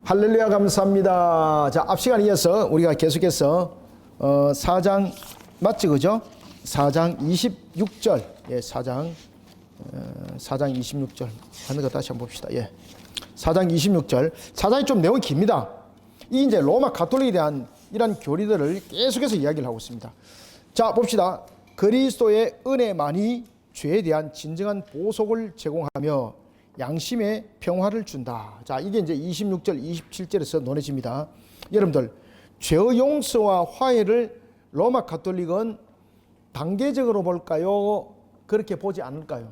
할렐루야 감사합니다. 자, 앞 시간에 이어서 우리가 계속해서 4장 맞지 그죠? 4장 26절. 예, 4장 26절 하는 거 다시 한번 봅시다. 예. 4장 26절. 4장이 좀 내용이 깁니다. 이 이제 로마 가톨릭에 대한 이런 교리들을 계속해서 이야기를 하고 있습니다. 자, 봅시다. 그리스도의 은혜만이 죄에 대한 진정한 보속을 제공하며 양심의 평화를 준다. 자, 이게 이제 26절, 27절에서 논해집니다. 여러분들, 죄의 용서와 화해를 로마 가톨릭은 단계적으로 볼까요? 그렇게 보지 않을까요?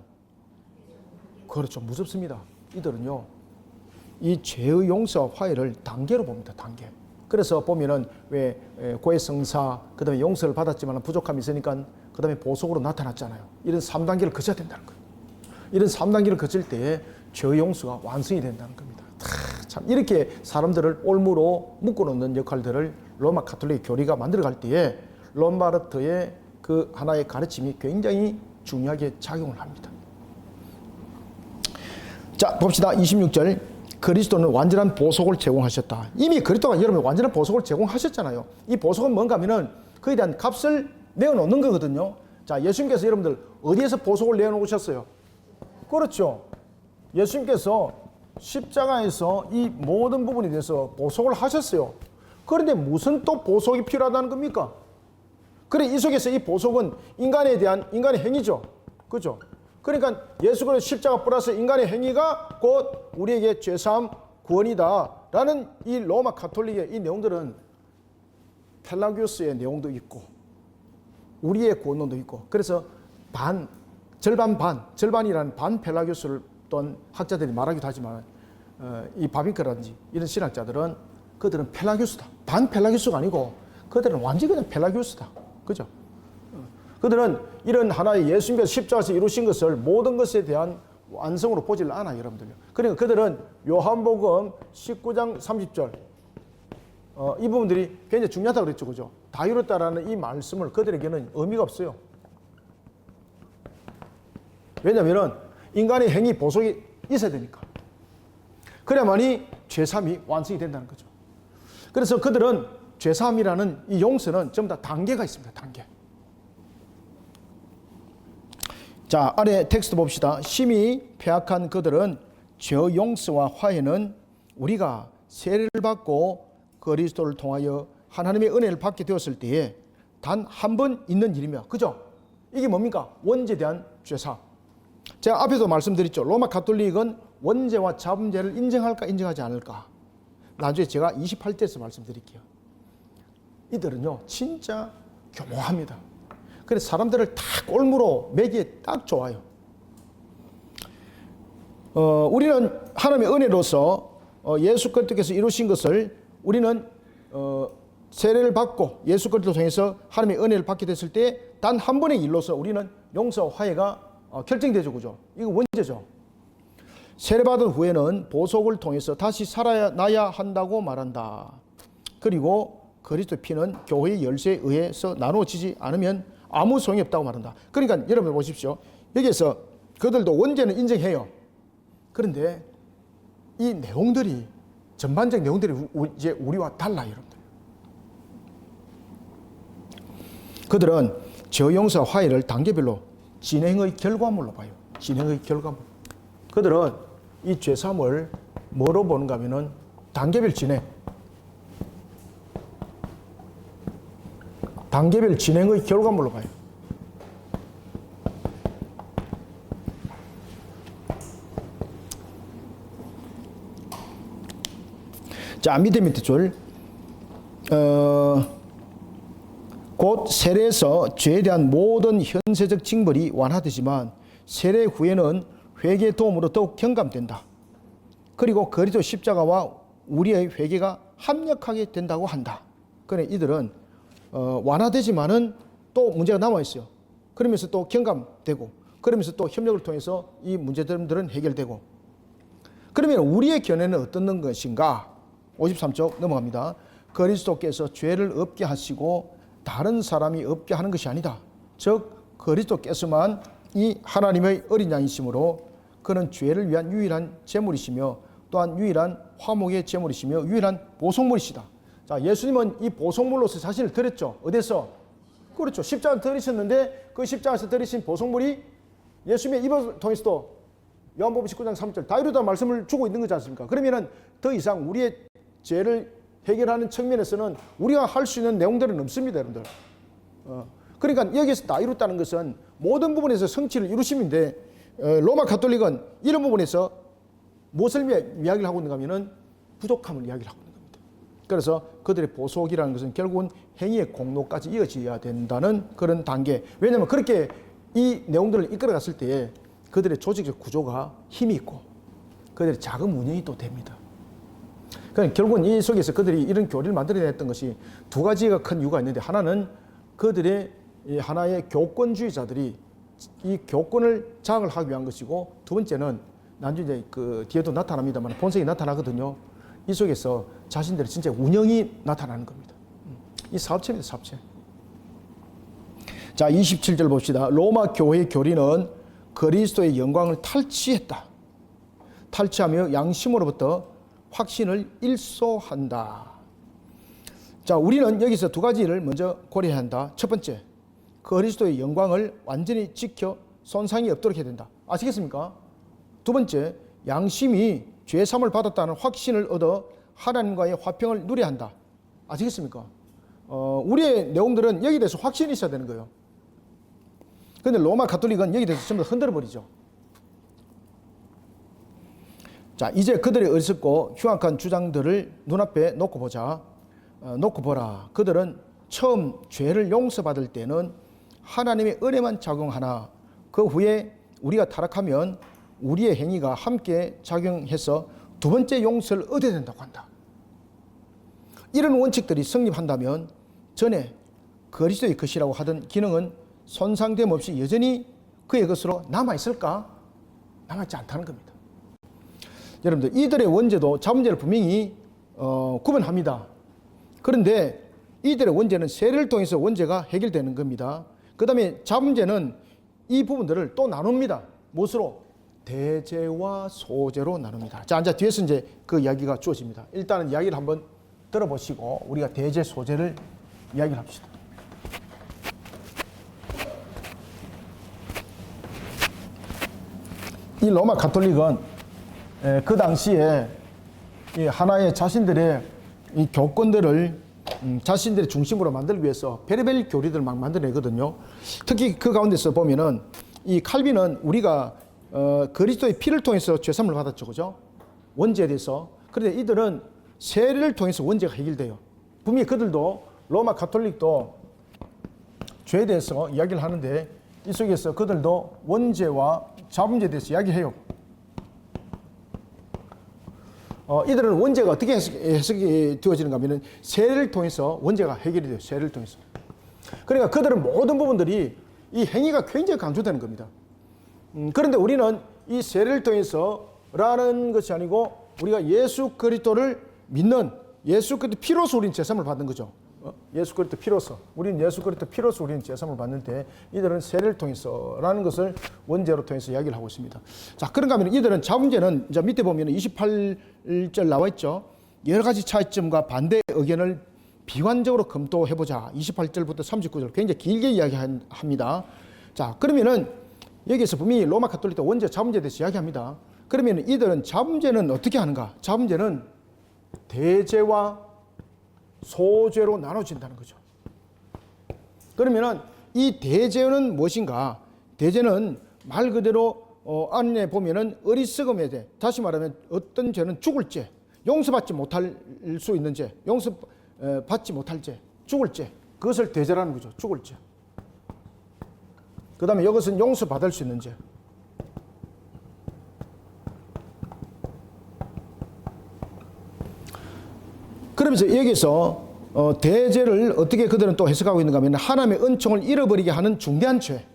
그렇죠. 무섭습니다. 이들은요, 이 죄의 용서와 화해를 단계로 봅니다. 단계. 그래서 보면은 왜 고해성사, 그 다음에 용서를 받았지만 부족함이 있으니까 그 다음에 보속으로 나타났잖아요. 이런 3단계를 거쳐야 된다는 거예요. 이런 3단계를 거칠 때에 죄의 용서가 완성이 된다는 겁니다. 참 이렇게 사람들을 올무로 묶어놓는 역할들을 로마 가톨릭 교리가 만들어갈 때에 롬바르트의 그 하나의 가르침이 굉장히 중요하게 작용을 합니다. 자, 봅시다. 26절. 그리스도는 완전한 보속을 제공하셨다. 이미 그리스도가 여러분 완전한 보속을 제공하셨잖아요. 이 보속은 뭔가 하면은 그에 대한 값을 내어놓는 거거든요. 자, 예수님께서 여러분들 어디에서 보속을 내어놓으셨어요? 그렇죠. 예수님께서 십자가에서 이 모든 부분에 대해서 보속을 하셨어요. 그런데 무슨 또 보속이 필요하다는 겁니까? 그래, 이 속에서 이 보속은 인간에 대한 인간의 행위죠. 그죠? 그러니까 예수 그리스도 십자가 플러스 인간의 행위가 곧 우리에게 죄사함 구원이다라는 이 로마 가톨릭의 이 내용들은 펠라기오스의 내용도 있고 우리의 구원론도 있고, 그래서 절반이라는 반 펠라기오스를 또한 학자들이 말하기도 하지만 이 바빙크라든지 이런 신학자들은 그들은 펠라기오스다. 반 펠라기오스가 아니고 그들은 완전히 그냥 펠라기오스다. 그죠? 그들은 이런 하나의 예수님께서 십자가에서 이루신 것을 모든 것에 대한 완성으로 보질 않아요, 여러분들요. 그러니까 그들은 요한복음 19장 30절 이 부분들이 굉장히 중요하다고 그랬죠, 그죠? 다 이뤘다라는 이 말씀을 그들에게는 의미가 없어요. 왜냐하면 인간의 행위 보속이 있어야 되니까. 그래야만이 죄사함이 완성이 된다는 거죠. 그래서 그들은 죄사함이라는 이 용서는 전부 다 단계가 있습니다. 단계. 자, 아래 텍스트 봅시다. 심히 패악한 그들은 죄 용서와 화해는 우리가 세례를 받고 그리스도를 통하여 하나님의 은혜를 받게 되었을 때에 단 한 번 있는 일이며, 그죠? 이게 뭡니까? 원죄에 대한 죄사함. 제가 앞에도 말씀드렸죠. 로마 가톨릭은 원죄와 자범죄를 인정할까 인정하지 않을까. 나중에 제가 28절에서 말씀드릴게요. 이들은요 진짜 교묘합니다. 그래서 사람들을 다 꼴무로 매기에 딱 좋아요. 우리는 하나님의 은혜로서 예수 그리스도께서 이루신 것을 우리는 세례를 받고 예수 그리스도 통해서 하나님의 은혜를 받게 됐을 때 단 한 번의 일로서 우리는 용서와 화해가 결정되죠. 그죠? 이거 원죄죠. 세례받은 후에는 보속을 통해서 다시 살아나야 한다고 말한다. 그리고 그리스도 피는 교회의 열쇠에 의해서 나누어지지 않으면 아무 소용이 없다고 말한다. 그러니까 여러분 보십시오. 여기에서 그들도 원죄는 인정해요. 그런데 이 내용들이 전반적 내용들이 이제 우리와 달라요, 여러분들. 그들은 죄 용서와 화해를 단계별로 진행의 결과물로 봐요. 진행의 결과물. 그들은 이 죄사함을 뭐로 보는가 하면은 단계별 진행. 단계별 진행의 결과물로 봐요. 자, 밑에 줄. 곧 세례에서 죄에 대한 모든 현세적 징벌이 완화되지만 세례 후에는 회개의 도움으로 더욱 경감된다. 그리고 그리스도 십자가와 우리의 회개가 합력하게 된다고 한다. 그래, 이들은 완화되지만은 또 문제가 남아 있어요. 그러면서 또 경감되고, 그러면서 또 협력을 통해서 이 문제들은 해결되고. 그러면 우리의 견해는 어떤 것인가? 53쪽 넘어갑니다. 그리스도께서 죄를 없게 하시고 다른 사람이 없게 하는 것이 아니다. 즉 그리스도께서만 이 하나님의 어린 양이시므로 그는 죄를 위한 유일한 제물이시며 또한 유일한 화목의 제물이시며 유일한 보속물이시다. 자, 예수님은 이 보속물로서 자신을 드렸죠. 어디서? 그렇죠. 십자가를 드리셨는데 그 십자가에서 드리신 보속물이 예수님의 입을 통해서도 요한복음 19장 3절 다 이루다 말씀을 주고 있는 거지 않습니까? 그러면은 더 이상 우리의 죄를 해결하는 측면에서는 우리가 할 수 있는 내용들은 없습니다, 여러분들. 그러니까 여기서 다 이뤘다는 것은 모든 부분에서 성취를 이루심인데 로마 가톨릭은 이런 부분에서 무엇을 이야기를 하고 있는가 하면은 부족함을 이야기를 하고 있는 겁니다. 그래서 그들의 보속이라는 것은 결국은 행위의 공로까지 이어져야 된다는 그런 단계. 왜냐하면 그렇게 이 내용들을 이끌어갔을 때에 그들의 조직적 구조가 힘이 있고 그들의 자금 운영이 또 됩니다. 그러니까 결국은 이 속에서 그들이 이런 교리를 만들어냈던 것이 두 가지가 큰 이유가 있는데, 하나는 그들의 하나의 교권주의자들이 이 교권을 장악을 하기 위한 것이고, 두 번째는 나중에 이제 그 뒤에도 나타납니다만 본성이 나타나거든요. 이 속에서 자신들의 진짜 운영이 나타나는 겁니다. 이 사업체입니다, 사업체. 자, 27절 봅시다. 로마 교회의 교리는 그리스도의 영광을 탈취했다. 탈취하며 양심으로부터 확신을 일소한다. 자, 우리는 여기서 두 가지를 먼저 고려해야 한다. 첫 번째, 그리스도의 영광을 완전히 지켜 손상이 없도록 해야 된다. 아시겠습니까? 두 번째, 양심이 죄사함을 받았다는 확신을 얻어 하나님과의 화평을 누려야 한다. 아시겠습니까? 우리의 내용들은 여기에 대해서 확신이 있어야 되는 거예요. 그런데 로마 가톨릭은 여기에 대해서 전부 다 흔들어 버리죠. 자, 이제 그들의 어리석고 흉악한 주장들을 눈앞에 놓고 보자. 놓고 보라. 그들은 처음 죄를 용서받을 때는 하나님의 은혜만 작용하나 그 후에 우리가 타락하면 우리의 행위가 함께 작용해서 두 번째 용서를 얻어야 된다고 한다. 이런 원칙들이 성립한다면 전에 그리스도의 것이라고 하던 기능은 손상됨 없이 여전히 그의 것으로 남아있을까? 남아있지 않다는 겁니다. 여러분들, 이들의 원죄도 자문제를 분명히 구분합니다. 그런데 이들의 원죄는 세례를 통해서 원죄가 해결되는 겁니다. 그 다음에 자문제는 이 부분들을 또 나눕니다. 무엇으로? 대죄와 소죄로 나눕니다. 자, 이제 뒤에서 이제 그 이야기가 주어집니다. 일단은 이야기를 한번 들어보시고 우리가 대죄, 소죄를 이야기를 합시다. 이 로마 가톨릭은 그 당시에 하나의 자신들의 이 교권들을 자신들의 중심으로 만들기 위해서 별의별 교리들을 막 만들어내거든요. 특히 그 가운데서 보면은 이 칼빈은 우리가 그리스도의 피를 통해서 죄사함을 받았죠, 그죠? 원죄에 대해서. 그런데 이들은 세례를 통해서 원죄가 해결돼요. 분명히 그들도 로마 가톨릭도 죄에 대해서 이야기를 하는데 이 속에서 그들도 원죄와 자문죄에 대해서 이야기해요. 이들은 원죄가 어떻게 해석이 되어지는가 하면 세례를 통해서 원죄가 해결이 돼요. 세례를 통해서. 그러니까 그들은 모든 부분들이 이 행위가 굉장히 강조되는 겁니다. 그런데 우리는 이 세례를 통해서라는 것이 아니고 우리가 예수 그리스도를 믿는 예수 그리스도 피로서 우리는 제사함을 받는 거죠. 예수 그리스도 피로서. 우리는 예수 그리스도 피로서 우리는 제사함을 받는데 이들은 세례를 통해서라는 것을 원죄로 통해서 이야기를 하고 있습니다. 자, 그런가 하면 이들은 자문제는 이제 밑에 보면 28절 나와 있죠. 여러 가지 차이점과 반대 의견을 비관적으로 검토해보자. 28절부터 39절 굉장히 길게 이야기합니다. 자, 그러면은 여기서 분명히 로마 가톨릭도 원죄, 자문제에 대해서 이야기합니다. 그러면 이들은 자문제는 어떻게 하는가? 자문제는 대죄와 소죄로 나눠진다는 거죠. 그러면은 이 대죄는 무엇인가? 대죄는 말 그대로 안에 보면은 어리석음에 대해, 다시 말하면 어떤 죄는 죽을 죄, 용서받지 못할 수 있는 죄, 용서받지 못할 죄, 죽을 죄, 그것을 대죄라는 거죠. 죽을 죄. 그 다음에 이것은 용서받을 수 있는 죄. 그러면서 여기서 대죄를 어떻게 그들은 또 해석하고 있는가 하면 하나님의 은총을 잃어버리게 하는 중대한 죄.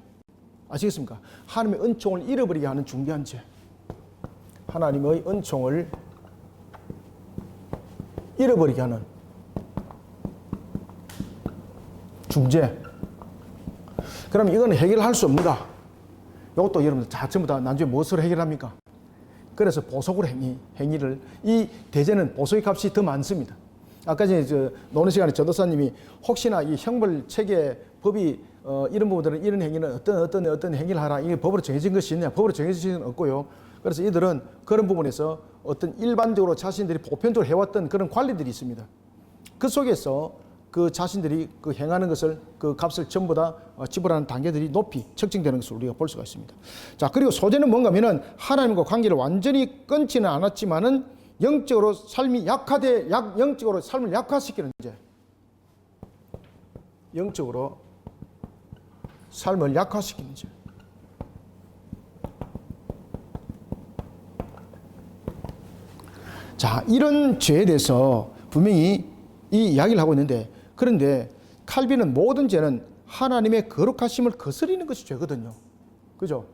아시겠습니까? 하나님의 은총을 잃어버리게 하는 중대한 죄. 하나님의 은총을 잃어버리게 하는 중죄. 그럼 이건 해결할 수 없는가? 이것도 여러분들 전부 다 나중에 무엇으로 해결합니까? 그래서 보석으로 행위를, 이 대제는 보석의 값이 더 많습니다. 아까 전에 노는 시간에 전도사님이 혹시나 이 형벌 체계 법이 이런 부분들은 이런 행위는 어떤 행위를 하라, 이게 법으로 정해진 것이 있느냐, 법으로 정해진 것은 없고요. 그래서 이들은 그런 부분에서 어떤 일반적으로 자신들이 보편적으로 해왔던 그런 관리들이 있습니다. 그 속에서 그 자신들이 그 행하는 것을, 그 값을 전부 다 지불하는 단계들이 높이 측정되는 것을 우리가 볼 수가 있습니다. 자, 그리고 소재는 뭔가 하면은 하나님과 관계를 완전히 끊지는 않았지만은 영적으로 삶이 영적으로 삶을 약화시키는 죄. 영적으로 삶을 약화시키는 죄. 자, 이런 죄에 대해서 분명히 이 이야기를 하고 있는데, 그런데 칼빈은 모든 죄는 하나님의 거룩하심을 거스리는 것이 죄거든요. 그죠?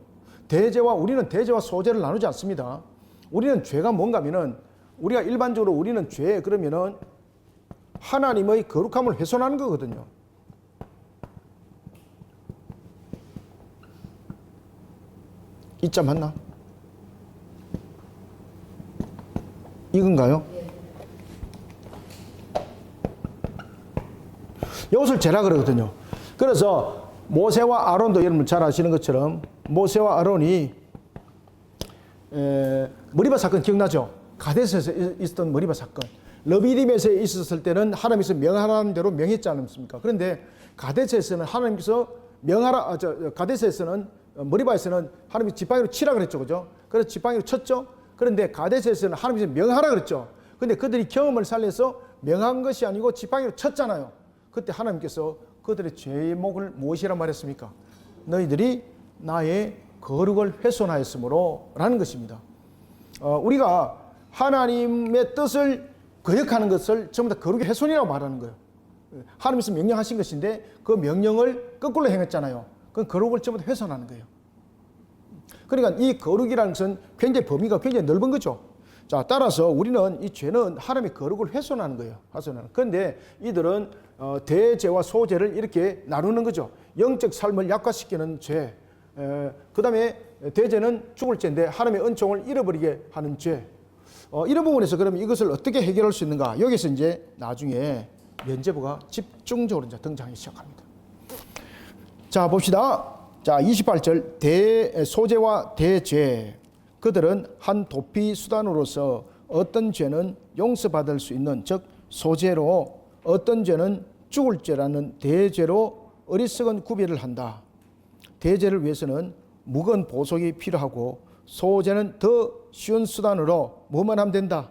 우리는 대죄와 소죄를 나누지 않습니다. 우리는 죄가 뭔가 하면은, 우리가 일반적으로 우리는 죄 그러면은 하나님의 거룩함을 훼손하는 거거든요. 이자 맞나? 이건가요? 이것을 죄라 그러거든요. 그래서 모세와 아론도 여러분 잘 아시는 것처럼 모세와 아론이 머리바 사건 기억나죠? 가데스에서 있었던 머리바 사건. 르비딤에서 있었을 때는 하나님께서 명하라는 대로 명했지 않습니까? 그런데 가데스에서는 하나님께서 가데스에서는 머리바에서는 하나님이 지팡이로 치라 그랬죠, 그죠? 그래서 지팡이로 쳤죠. 그런데 가데스에서는 하나님께서 명하라 그랬죠. 근데 그들이 경험을 살려서 명한 것이 아니고 지팡이로 쳤잖아요. 그때 하나님께서 그들의 죄목을 무엇이라 말했습니까? 너희들이 나의 거룩을 훼손하였으므로 라는 것입니다. 우리가 하나님의 뜻을 거역하는 것을 전부 다 거룩의 훼손이라고 말하는 거예요. 하나님께서 명령하신 것인데 그 명령을 거꾸로 행했잖아요. 그건 거룩을 전부 다 훼손하는 거예요. 그러니까 이 거룩이라는 것은 굉장히 범위가 굉장히 넓은 거죠. 자, 따라서 우리는 이 죄는 하나님의 거룩을 훼손하는 거예요. 그런데 이들은 대죄와 소죄를 이렇게 나누는 거죠. 영적 삶을 약화시키는 죄. 그 다음에 대죄는 죽을 죄인데 하나님의 은총을 잃어버리게 하는 죄. 이런 부분에서 그러면 이것을 어떻게 해결할 수 있는가? 여기서 이제 나중에 면죄부가 집중적으로 이제 등장하기 시작합니다. 자, 봅시다. 자, 28절 소죄와 대죄. 그들은 한 도피 수단으로서 어떤 죄는 용서받을 수 있는, 즉 소죄로, 어떤 죄는 죽을 죄라는 대죄로 어리석은 구별을 한다. 대죄를 위해서는 무거운 보석이 필요하고 소죄는 더 쉬운 수단으로 뭐만 하면 된다.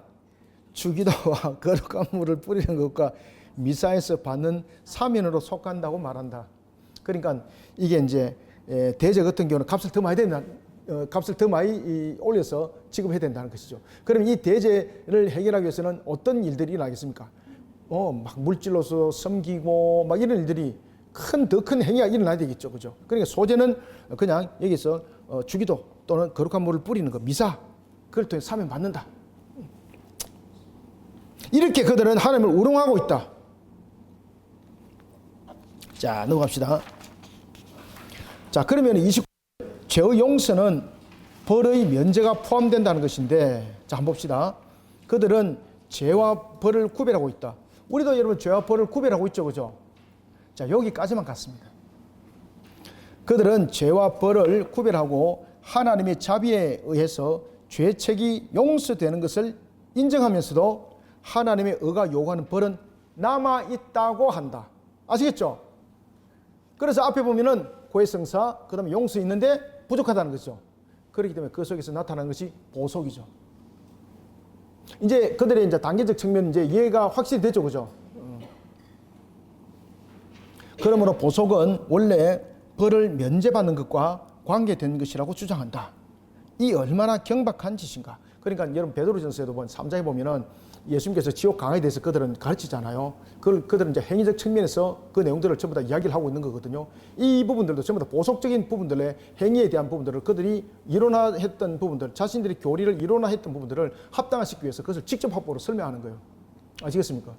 주기도와 거룩한 물을 뿌리는 것과 미사에서 받는 사면으로 속한다고 말한다. 그러니까 이게 이제 대죄 같은 경우는 값을 더 많이 된다. 값을 더 많이 올려서 지급해야 된다는 것이죠. 그럼 이 대죄를 해결하기 위해서는 어떤 일들이 일어나겠습니까? 막 물질로서 섬기고 막 이런 일들이 더 큰 행위가 일어나야 되겠죠. 그죠? 그러니까 소재는 그냥 여기서 주기도 또는 거룩한 물을 뿌리는 거, 미사, 그걸 통해 사면 받는다. 이렇게 그들은 하나님을 우롱하고 있다. 자, 넘어갑시다. 자, 그러면 29 죄의 용서는 벌의 면제가 포함된다는 것인데, 자, 한번 봅시다. 그들은 죄와 벌을 구별하고 있다. 우리도 여러분 죄와 벌을 구별하고 있죠, 그죠? 자, 여기까지만 갔습니다. 그들은 죄와 벌을 구별하고 하나님의 자비에 의해서 죄책이 용서되는 것을 인정하면서도 하나님의 의가 요구하는 벌은 남아 있다고 한다. 아시겠죠? 그래서 앞에 보면은 고해성사, 그 다음에 용서 있는데 부족하다는 거죠. 그렇기 때문에 그 속에서 나타나는 것이 보석이죠. 이제 그들의 이제 단계적 측면 이제 이해가 확실히 되죠, 그죠? 그러므로 보석은 원래 벌을 면제받는 것과 관계된 것이라고 주장한다. 이 얼마나 경박한 짓인가. 그러니까 여러분 베드로전서에도 보면 3장에 보면은 예수님께서 지옥 강에 대해서 그들은 가르치잖아요. 그들은 이제 행위적 측면에서 그 내용들을 전부 다 이야기를 하고 있는 거거든요. 이 부분들도 전부 다 보석적인 부분들의 행위에 대한 부분들을 그들이 이론화했던 부분들, 자신들이 교리를 이론화했던 부분들을 합당화시키기 위해서 그것을 직접 합법으로 설명하는 거예요. 아시겠습니까?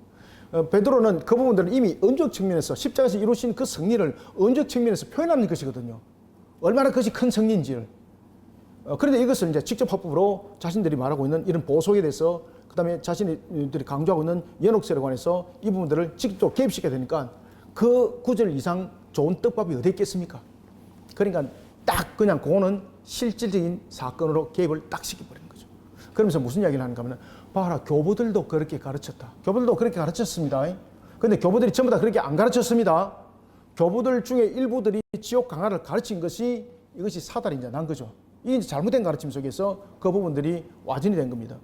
베드로는 그 부분들을 이미 은적 측면에서 십자가에서 이루신 그 승리를 은적 측면에서 표현하는 것이거든요. 얼마나 그것이 큰 승리인지를. 그런데 이것을 이제 직접 합법으로 자신들이 말하고 있는 이런 보석에 대해서, 그 다음에 자신들이 강조하고 있는 연옥세에 관해서 이 부분들을 직접 개입시켜야 되니까 그 구절 이상 좋은 떡밥이 어디 있겠습니까? 그러니까 딱 그냥 그거는 실질적인 사건으로 개입을 딱 시켜버리는 거죠. 그러면서 무슨 이야기를 하는가 하면, 봐라, 교부들도 그렇게 가르쳤다. 교부들도 그렇게 가르쳤습니다. 근데 교부들이 전부 다 그렇게 안 가르쳤습니다. 교부들 중에 일부들이 지옥 강화를 가르친 것이, 이것이 사달이 이제 난 거죠. 이게 이제 잘못된 가르침 속에서 그 부분들이 와전이 된 겁니다.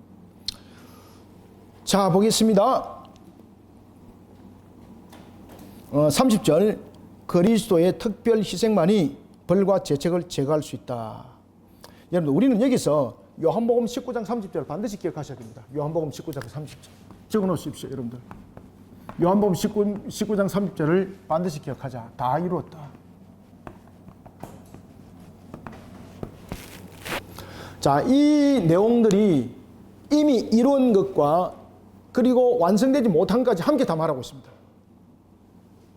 자, 보겠습니다. 30절, 그리스도의 특별 희생만이 벌과 죄책을 제거할 수 있다. 여러분들, 우리는 여기서 요한복음 19장 30절을 반드시 기억하셔야 됩니다. 요한복음 19장 30절 적어 놓으십시오, 여러분들. 요한복음 19장 30절을 반드시 기억하자. 다 이루었다. 자, 이 내용들이 이미 이룬 것과 그리고 완성되지 못한 것까지 함께 다 말하고 있습니다.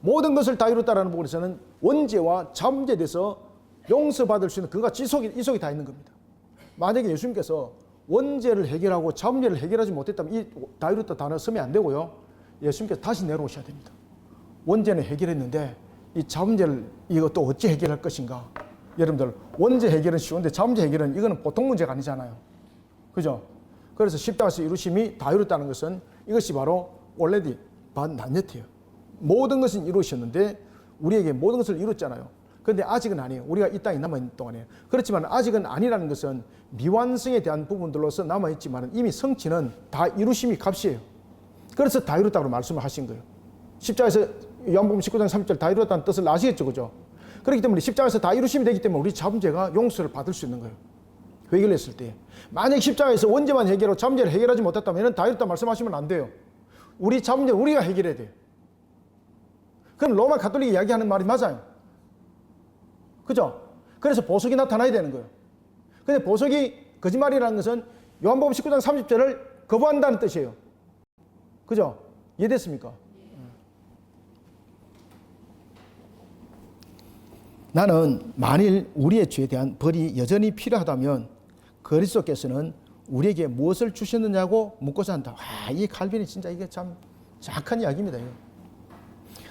모든 것을 다 이뤘다라는 부분에서는 원죄와 자문죄에 대해서 용서받을 수 있는 그가 이 속에 다 있는 겁니다. 만약에 예수님께서 원죄를 해결하고 자문죄를 해결하지 못했다면 이 다 이뤘다 단어 쓰면 안 되고요. 예수님께서 다시 내려오셔야 됩니다. 원죄는 해결했는데 이 자문죄를 이것도 어찌 해결할 것인가? 여러분들, 원죄 해결은 쉬운데 자문죄 해결은 이거는 보통 문제가 아니잖아요. 그죠? 그래서 십자가에서 이루심이 다 이뤘다는 것은 이것이 바로 올레디 반난여태예요. 모든 것은 이루셨는데 우리에게 모든 것을 이뤘잖아요. 그런데 아직은 아니에요. 우리가 이 땅에 남아있는 동안에. 그렇지만 아직은 아니라는 것은 미완성에 대한 부분들로서 남아있지만 이미 성취는 다 이루심이 값이에요. 그래서 다 이뤘다고 말씀을 하신 거예요. 십자가에서 요한복음 19장 30절 다 이뤘다는 뜻을 아시겠죠, 그죠? 그렇기 때문에 십자가에서 다 이루심이 되기 때문에 우리 자문죄가 용서를 받을 수 있는 거예요. 회개를 했을 때. 만약 십자가에서 원죄만 해결하고 자문죄를 해결하지 못했다면 다 이뤘다 말씀하시면 안 돼요. 우리 자문죄 우리가 해결해야 돼요. 그럼 로마 가톨릭이 이야기하는 말이 맞아요. 그죠? 그래서 보석이 나타나야 되는 거예요. 근데 보석이 거짓말이라는 것은 요한복음 19장 30절을 거부한다는 뜻이에요. 그죠? 이해됐습니까? 나는 만일 우리의 죄에 대한 벌이 여전히 필요하다면 그리스도께서는 우리에게 무엇을 주셨느냐고 묻고자 한다. 와, 이 칼빈이 진짜 이게 참 정확한 이야기입니다. 이거.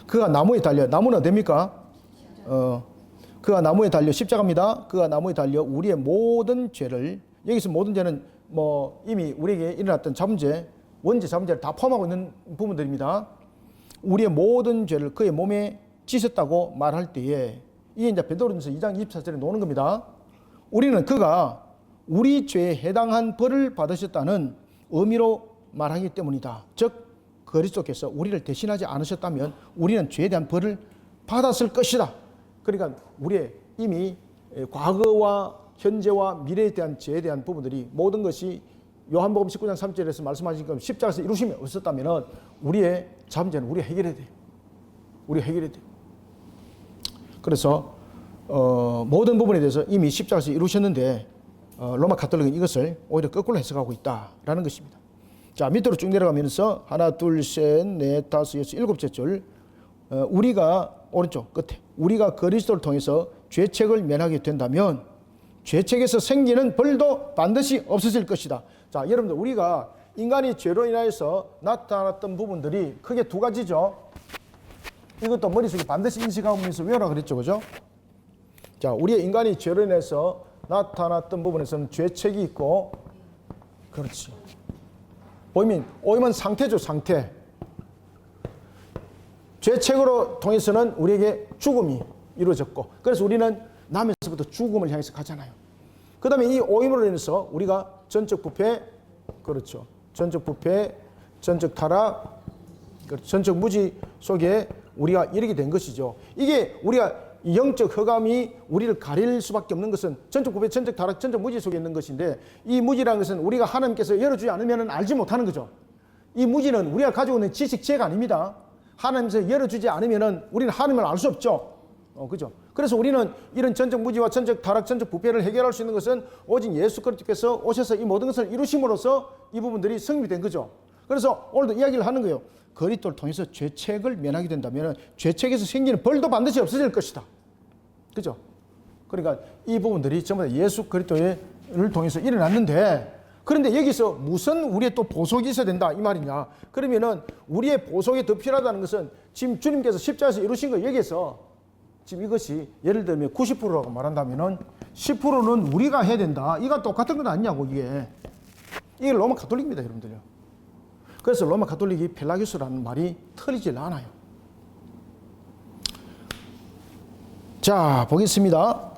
그가 나무에 달려, 나무는 어딥니까? 그가 나무에 달려 십자가입니다. 그가 나무에 달려 우리의 모든 죄를, 여기서 모든 죄는 뭐 이미 우리에게 일어났던 자문죄, 원죄, 자문죄를 다 포함하고 있는 부분들입니다. 우리의 모든 죄를 그의 몸에 지셨다고 말할 때에, 이게 이제 베드로전서 2장 24절에 나오는 겁니다. 우리는 그가 우리 죄에 해당한 벌을 받으셨다는 의미로 말하기 때문이다. 즉 그리스도께서 우리를 대신하지 않으셨다면 우리는 죄에 대한 벌을 받았을 것이다. 그러니까 우리의 이미 과거와 현재와 미래에 대한 죄에 대한 부분들이 모든 것이 요한복음 19장 3절에서 말씀하신 것처럼 십자가에서 이루심이 없었다면 우리의 자문죄는 우리가 해결해야 돼요. 우리가 해결해야 돼요. 그래서 모든 부분에 대해서 이미 십자가에서 이루셨는데 로마 가톨릭은 이것을 오히려 거꾸로 해석하고 있다라는 것입니다. 자, 밑으로 쭉 내려가면서 하나, 둘, 셋, 넷, 다섯, 여섯, 일곱째 줄, 우리가 오른쪽 끝에 우리가 그리스도를 통해서 죄책을 면하게 된다면 죄책에서 생기는 벌도 반드시 없어질 것이다. 자, 여러분들, 우리가 인간이 죄로 인하여서 나타났던 부분들이 크게 두 가지죠. 이것도 머릿속에 반드시 인식하면서 외우라 그랬죠, 그죠? 자, 우리의 인간이 죄로 인해서 나타났던 부분에서는 죄책이 있고, 그렇지. 오이면 상태죠, 상태. 죄책으로 통해서는 우리에게 죽음이 이루어졌고, 그래서 우리는 남에서부터 죽음을 향해서 가잖아요. 그 다음에 이 오임으로 인해서 우리가 전적 부패, 그렇죠. 전적 부패, 전적 타락, 전적 무지 속에 우리가 이르게 된 것이죠. 이게 우리가 영적 허감이 우리를 가릴 수밖에 없는 것은 전적 부패, 전적 타락, 전적 무지 속에 있는 것인데, 이 무지라는 것은 우리가 하나님께서 열어주지 않으면 알지 못하는 거죠. 이 무지는 우리가 가지고 있는 지식, 지혜가 아닙니다. 하나님께서 열어주지 않으면 우리는 하나님을 알 수 없죠. 그죠? 그래서 우리는 이런 전적 무지와 전적 타락, 전적 부패를 해결할 수 있는 것은 오직 예수 그리스도께서 오셔서 이 모든 것을 이루심으로써 이 부분들이 성립이 된 거죠. 그래서 오늘도 이야기를 하는 거예요. 그리스도를 통해서 죄책을 면하게 된다면 죄책에서 생기는 벌도 반드시 없어질 것이다. 그죠? 그러니까 이 부분들이 전부 다 예수 그리스도의 통해서 일어났는데, 그런데 여기서 무슨 우리의 또 보석이 있어야 된다 이 말이냐? 그러면은 우리의 보석이 더 필요하다는 것은 지금 주님께서 십자가에서 이루신 거 여기에서 지금 이것이 예를 들면 90%라고 말한다면은 10%는 우리가 해야 된다. 이거 똑같은 건 아니냐고 이게 로마 가톨릭입니다, 여러분들요. 그래서 로마 가톨릭이 펠라기우스라는 말이 틀리질 않아요. 자, 보겠습니다.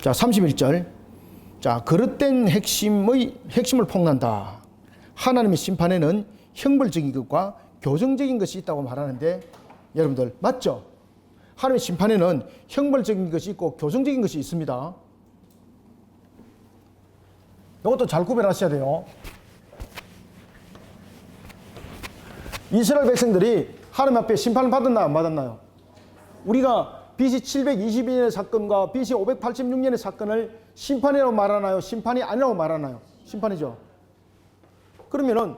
자, 31절. 자, 그릇된 핵심을 폭로한다. 하나님의 심판에는 형벌적인 것과 교정적인 것이 있다고 말하는데, 여러분들 맞죠? 하나님의 심판에는 형벌적인 것이 있고 교정적인 것이 있습니다. 이것도 잘 구별하셔야 돼요. 이스라엘 백성들이 하나님 앞에 심판을 받았나요, 안 받았나요? 우리가 BC 722년의 사건과 BC 586년의 사건을 심판이라고 말하나요? 심판이 아니라고 말하나요? 심판이죠. 그러면은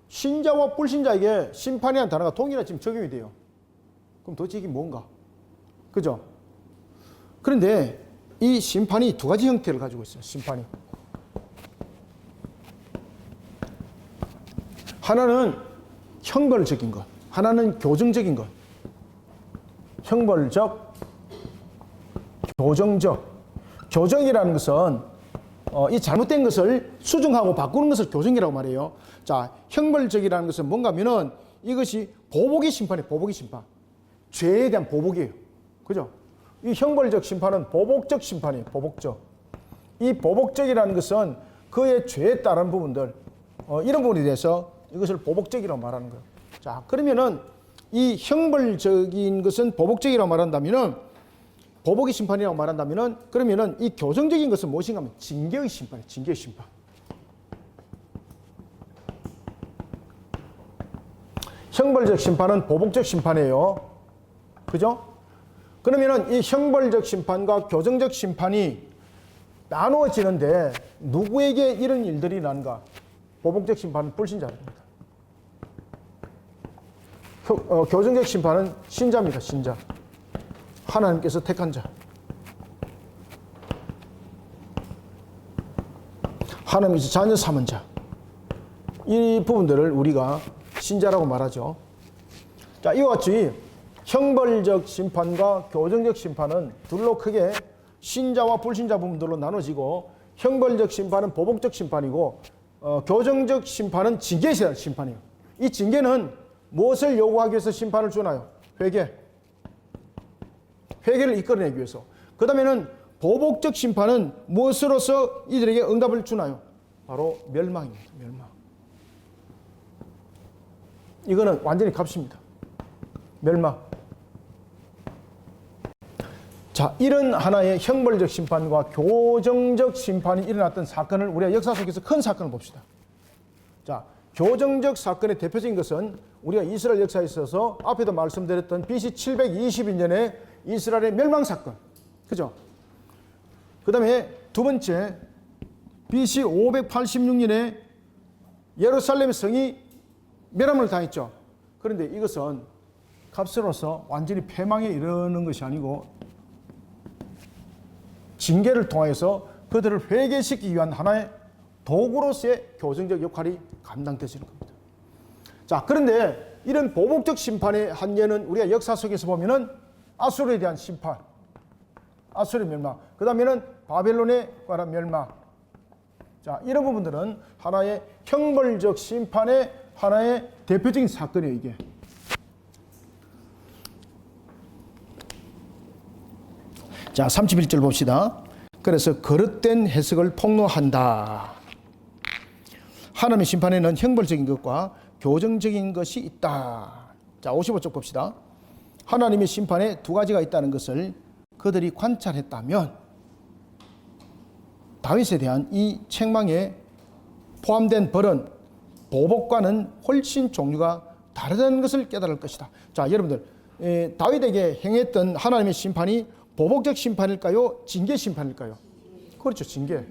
신자와 불신자에게 심판이라는 단어가 동일하게 지금 적용이 돼요. 그럼 도대체 이게 뭔가? 그죠? 그런데 이 심판이 두 가지 형태를 가지고 있어요. 심판이. 하나는 형벌적인 것, 하나는 교정적인 것. 형벌적, 교정적. 교정이라는 것은 이 잘못된 것을 수정하고 바꾸는 것을 교정이라고 말해요. 자, 형벌적이라는 것은 뭔가 하면은 이것이 보복의 심판이에요. 보복의 심판. 죄에 대한 보복이에요. 그죠? 이 형벌적 심판은 보복적 심판이에요. 보복적. 이 보복적이라는 것은 그의 죄에 따른 부분들, 이런 부분에 대해서 이것을 보복적이라고 말하는 거예요. 자, 그러면은 이 형벌적인 것은 보복적이라고 말한다면은, 보복의 심판이라고 말한다면은, 그러면은 이 교정적인 것은 무엇인가 하면 징계의 심판이에요. 징계의 심판. 형벌적 심판은 보복적 심판이에요. 그죠? 그러면은 이 형벌적 심판과 교정적 심판이 나누어지는데 누구에게 이런 일들이 나는가? 보복적 심판은 불신자입니다. 교정적 심판은 신자입니다. 신자. 하나님께서 택한 자. 하나님께서 자녀 삼은 자. 이 부분들을 우리가 신자라고 말하죠. 자, 이와 같이 형벌적 심판과 교정적 심판은 둘로 크게 신자와 불신자 부분들로 나눠지고, 형벌적 심판은 보복적 심판이고, 교정적 심판은 징계에 대한 심판이에요. 이 징계는 무엇을 요구하기 위해서 심판을 주나요? 회개. 회개를 이끌어내기 위해서. 그 다음에는 보복적 심판은 무엇으로서 이들에게 응답을 주나요? 바로 멸망입니다. 멸망. 이거는 완전히 값입니다. 멸망. 자, 이런 하나의 형벌적 심판과 교정적 심판이 일어났던 사건을 우리가 역사 속에서 큰 사건을 봅시다. 자, 교정적 사건의 대표적인 것은 우리가 이스라엘 역사에 있어서 앞에도 말씀드렸던 BC 722년의 이스라엘의 멸망 사건. 그죠? 그 다음에 두 번째, BC 586년에 예루살렘 성이 멸함을 당했죠. 그런데 이것은 값으로서 완전히 패망에 이르는 것이 아니고 징계를 통해서 그들을 회개시키기 위한 하나의 도구로서의 교정적 역할이 감당되시는 겁니다. 자, 그런데 이런 보복적 심판의 한 예는 우리가 역사 속에서 보면은 아수르에 대한 심판, 아수르의 멸망, 그 다음에는 바벨론에 관한 멸망. 자, 이런 부분들은 하나의 형벌적 심판의 하나의 대표적인 사건이에요, 이게. 자, 31절 봅시다. 그래서 거릇된 해석을 폭로한다. 하나님의 심판에는 형벌적인 것과 교정적인 것이 있다. 자, 55쪽 봅시다. 하나님의 심판에 두 가지가 있다는 것을 그들이 관찰했다면 다윗에 대한 이 책망에 포함된 벌은 보복과는 훨씬 종류가 다르다는 것을 깨달을 것이다. 자, 여러분들, 다윗에게 행했던 하나님의 심판이 보복적 심판일까요? 징계 심판일까요? 그렇죠, 징계.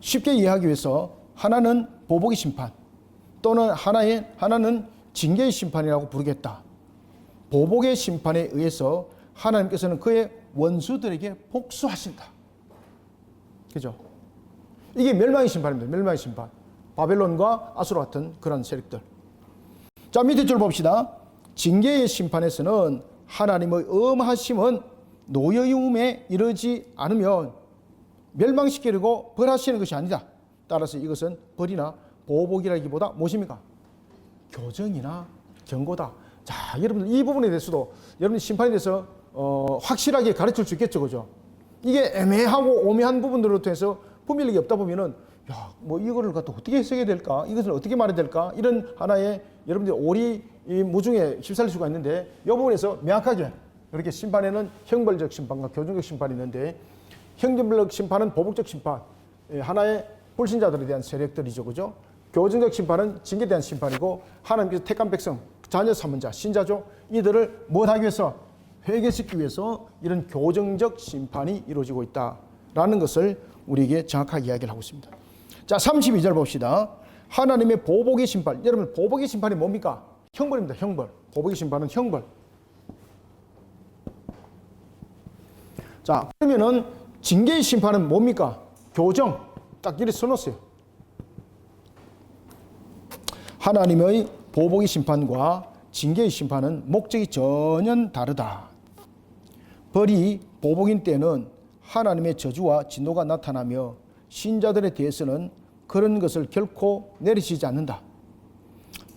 쉽게 이해하기 위해서 하나는 보복의 심판, 또는 하나는 징계의 심판이라고 부르겠다. 보복의 심판에 의해서 하나님께서는 그의 원수들에게 복수하신다. 그죠? 이게 멸망의 심판입니다. 멸망의 심판. 바벨론과 아수르 같은 그런 세력들. 자, 밑에 줄 봅시다. 징계의 심판에서는 하나님의 엄하심은 노여움에 이르지 않으면 멸망시키려고 벌하시는 것이 아니다. 따라서 이것은 벌이나 보복이라기보다 무엇입니까? 교정이나 경고다. 자, 여러분들 이 부분에 대해서도 여러분 심판에 대해서 확실하게 가르칠 수 있겠죠, 그죠? 이게 애매하고 오묘한 부분들로 통해서 분별력이 없다 보면은 야, 뭐 이거를 갖다 어떻게 해석해야 될까? 이것을 어떻게 말해야 될까? 이런 하나의 여러분들 오리 무중에 휩쓸릴 수가 있는데 이 부분에서 명확하게 이렇게 심판에는 형벌적 심판과 교정적 심판이 있는데 형벌적 심판은 보복적 심판, 하나의 불신자들에 대한 세력들이죠, 그죠? 교정적 심판은 징계에 대한 심판이고 하나님께서 택한 백성, 자녀 삼은 자, 신자죠. 이들을 무엇하기 위해서? 회개시키기 위해서 이런 교정적 심판이 이루어지고 있다라는 것을 우리에게 정확하게 이야기를 하고 있습니다. 자, 32절 봅시다. 하나님의 보복의 심판. 여러분, 보복의 심판이 뭡니까? 형벌입니다. 형벌. 보복의 심판은 형벌. 자, 그러면은 징계의 심판은 뭡니까? 교정. 딱 이렇게 써놓았어요. 하나님의 보복의 심판과 징계의 심판은 목적이 전혀 다르다. 벌이 보복인 때는 하나님의 저주와 진노가 나타나며 신자들에 대해서는 그런 것을 결코 내리시지 않는다.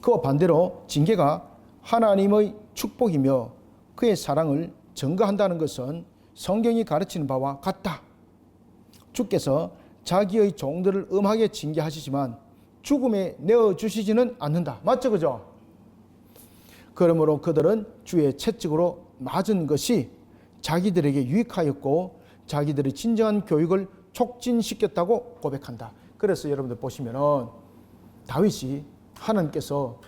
그와 반대로 징계가 하나님의 축복이며 그의 사랑을 증거한다는 것은 성경이 가르치는 바와 같다. 주께서 자기의 종들을 엄하게 징계하시지만 죽음에 내어주시지는 않는다. 맞죠, 그죠? 그러므로 그들은 주의 채찍으로 맞은 것이 자기들에게 유익하였고 자기들의 진정한 교육을 촉진시켰다고 고백한다. 그래서 여러분들 보시면은 다윗이 하나님께서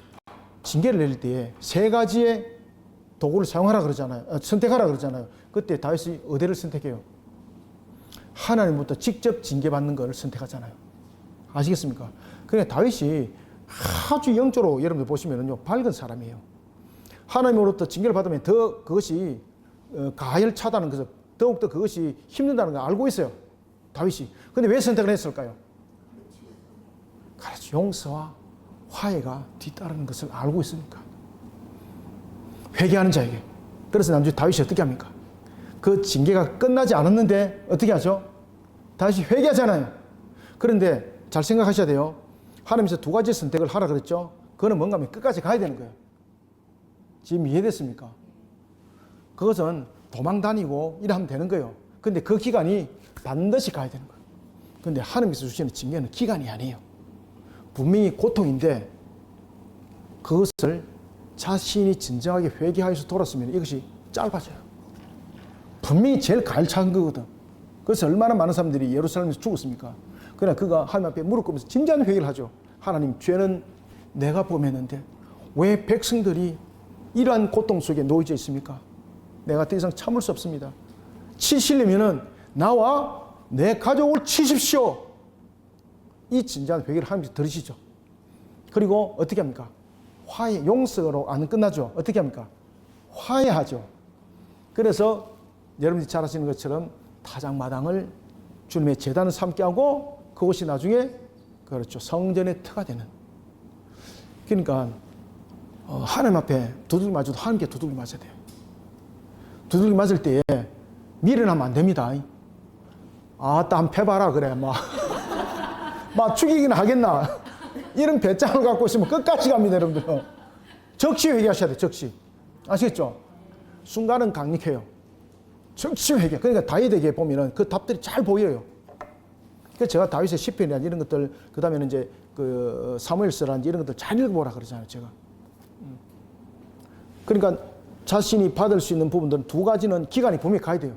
징계를 내릴 때에 세 가지의 도구를 사용하라 그러잖아요. 선택하라 그러잖아요. 그때 다윗이 어디를 선택해요? 하나님부터 직접 징계받는 것을 선택하잖아요. 아시겠습니까? 그러니까 다윗이 아주 영적으로 여러분들 보시면은요, 밝은 사람이에요. 하나님으로부터 징계를 받으면 더 그것이 가열차다는 것을, 더욱더 그것이 힘든다는 걸 알고 있어요, 다윗이. 근데 왜 선택을 했을까요? 그렇죠. 용서와 화해가 뒤따르는 것을 알고 있으니까. 회개하는 자에게. 그래서 남주 다윗이 어떻게 합니까? 그 징계가 끝나지 않았는데 어떻게 하죠? 다윗이 회개하잖아요. 그런데 잘 생각하셔야 돼요. 하나님께서 두 가지 선택을 하라 그랬죠. 그거는 뭔가 하면 끝까지 가야 되는 거예요. 지금 이해됐습니까? 그것은 도망 다니고 이래 하면 되는 거예요. 근데 그 기간이 반드시 가야 되는 거예요. 근데 하나님께서 주시는 징계는 기간이 아니에요. 분명히 고통인데 그것을 자신이 진정하게 회개하여서 돌았으면 이것이 짧아져요. 분명히 제일 가열찬 거거든. 그래서 얼마나 많은 사람들이 예루살렘에서 죽었습니까? 그러나 그가 하나님 앞에 무릎 꿇으면서 진지한 회개를 하죠. 하나님, 죄는 내가 범했는데 왜 백성들이 이러한 고통 속에 놓여져 있습니까? 내가 더 이상 참을 수 없습니다. 치시려면은 나와 내 가족을 치십시오. 이 진지한 회개를 하나님께서 들으시죠. 그리고 어떻게 합니까? 화해, 용서로 안 끝나죠. 어떻게 합니까? 화해하죠. 그래서 여러분들이 잘 아시는 것처럼 타작마당을 주님의 제단을 삼게 하고 그것이 나중에 그렇죠, 성전의 터가 되는. 그러니까 하나님 앞에 두들기 맞아도 하나님께 두들기 맞아야 돼요. 두들기 맞을 때에 미련하면 안 됩니다. 아따 한 패봐라 그래 막 죽이긴 하겠나 이런 배짱을 갖고 있으면 끝까지 갑니다. 여러분들 적시 회개하셔야 돼요. 적시. 아시겠죠? 순간은 강력해요. 적시 회개. 그러니까 다윗에게 보면은 그 답들이 잘 보여요. 그래서 제가 다윗의 시편이나 이런 것들, 그 다음에는 이제 그 사무엘서라든지 이런 것들 잘 읽어보라 그러잖아요, 제가. 그러니까 자신이 받을 수 있는 부분들은 두 가지는 기간이 분명히 가야 돼요.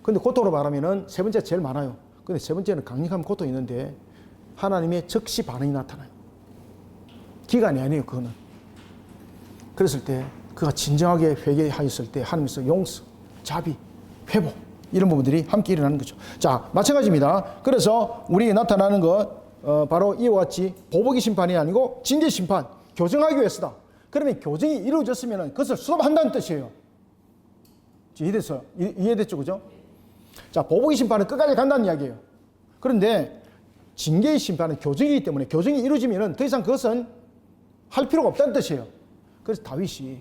근데 고통으로 말하면은 세 번째가 제일 많아요. 근데 세 번째는 강력한 고통이 있는데 하나님의 적시 반응이 나타나요. 기간이 아니에요, 그거는. 그랬을 때 그가 진정하게 회개하였을 때 하나님께서 용서, 자비, 회복 이런 부분들이 함께 일어나는 거죠. 자, 마찬가지입니다. 그래서 우리에게 나타나는 것 바로 이와 같이 보복의 심판이 아니고 징계 심판, 교정하기 위해서다. 그러면 교정이 이루어졌으면 그것을 수습한다는 뜻이에요. 이해됐죠? 그죠? 자, 보복의 심판은 끝까지 간다는 이야기예요. 그런데 징계의 심판은 교정이기 때문에 교정이 이루어지면 더 이상 그것은 할 필요가 없다는 뜻이에요. 그래서 다윗이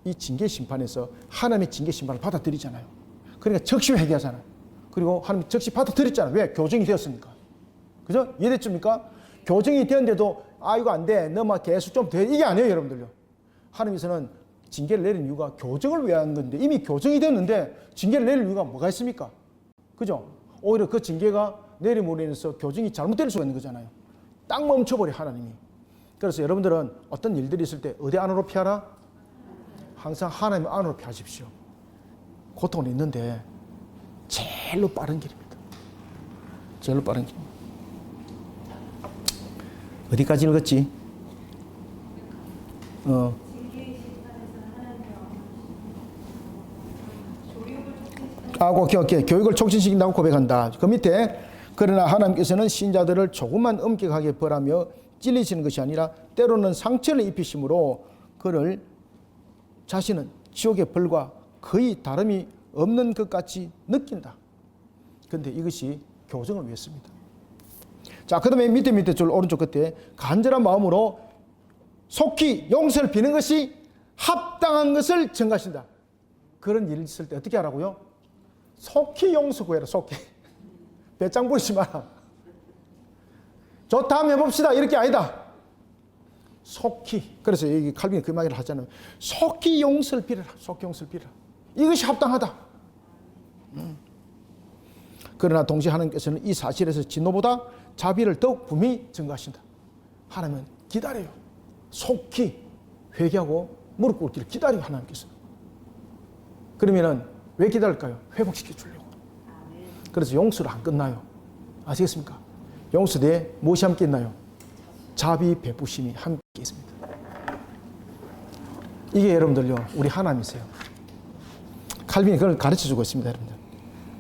이 징계 심판에서 하나님의 징계 심판을 받아들이잖아요. 그러니까 즉시 회개하잖아요. 그리고 하나님 즉시 받아들였잖아요. 왜? 교정이 되었으니까. 그죠? 이해됐습니까? 교정이 되었는데도 이거 안 돼. 너 막 계속 좀 돼. 이게 아니에요, 여러분들요. 하나님께서는 징계를 내린 이유가 교정을 위한 건데 이미 교정이 됐는데 징계를 내릴 이유가 뭐가 있습니까? 그죠? 오히려 그 징계가 내림으로 인해서 교정이 잘못될 수가 있는 거잖아요. 딱 멈춰버려 하나님이. 그래서 여러분들은 어떤 일들이 있을 때 어디 안으로 피하라? 항상 하나님 안으로 피하십시오. 고통은 있는데 제일로 빠른 길입니다. 제일로 빠른 길. 어디까지 읽었지? 오케이. 교육을 촉진시킨다고 고백한다. 그 밑에 그러나 하나님께서는 신자들을 조금만 엄격하게 벌하며 찔리시는 것이 아니라 때로는 상처를 입히심으로 그를 자신은 지옥의 벌과 거의 다름이 없는 것 같이 느낀다. 그런데 이것이 교정을 위해서입니다. 자, 그 다음에 밑에 줄 오른쪽 끝에 간절한 마음으로 속히 용서를 비는 것이 합당한 것을 증가하신다. 그런 일이 있을 때 어떻게 하라고요? 속히 용서 구해라. 속히. 배짱 부리지 마라. 좋다 하면 해봅시다. 이렇게 아니다. 속히. 그래서 여기 칼빈이 그 말을 하잖아요. 속히 용서를 빌어라. 속히 용서를 빌어라. 이것이 합당하다. 그러나 동시에 하나님께서는 이 사실에서 진노보다 자비를 더욱 분명히 증가하신다. 하나님은 기다려요. 속히 회개하고 무릎 꿇기를 기다려요. 하나님께서. 그러면은 왜 기다릴까요? 회복시켜 주려고. 그래서 용서를 안 끝나요. 아시겠습니까? 용서 뒤에 무엇이 함께 있나요? 자비 베푸심이 함께 있습니다. 이게 여러분들요, 우리 하나님이세요. 칼빈이 그걸 가르쳐주고 있습니다, 여러분들.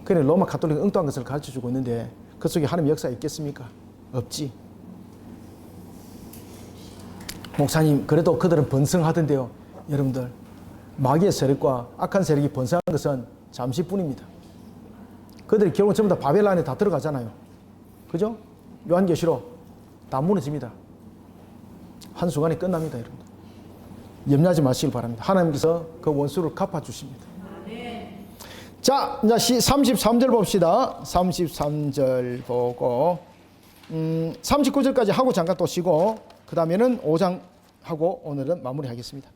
그래 로마 가톨릭은 엉뚱한 것을 가르쳐주고 있는데 그 속에 하나님의 역사가 있겠습니까? 없지. 목사님, 그래도 그들은 번성하던데요. 여러분들, 마귀의 세력과 악한 세력이 번성한 것은 잠시뿐입니다. 그들이 결국은 전부 다 바벨 안에 다 들어가잖아요. 그죠? 요한계시록 다 무너집니다. 한순간에 끝납니다, 여러분들. 염려하지 마시길 바랍니다. 하나님께서 그 원수를 갚아주십니다. 자, 이제 33절 봅시다. 33절 보고 39절까지 하고 잠깐 또 쉬고 그 다음에는 5장 하고 오늘은 마무리하겠습니다.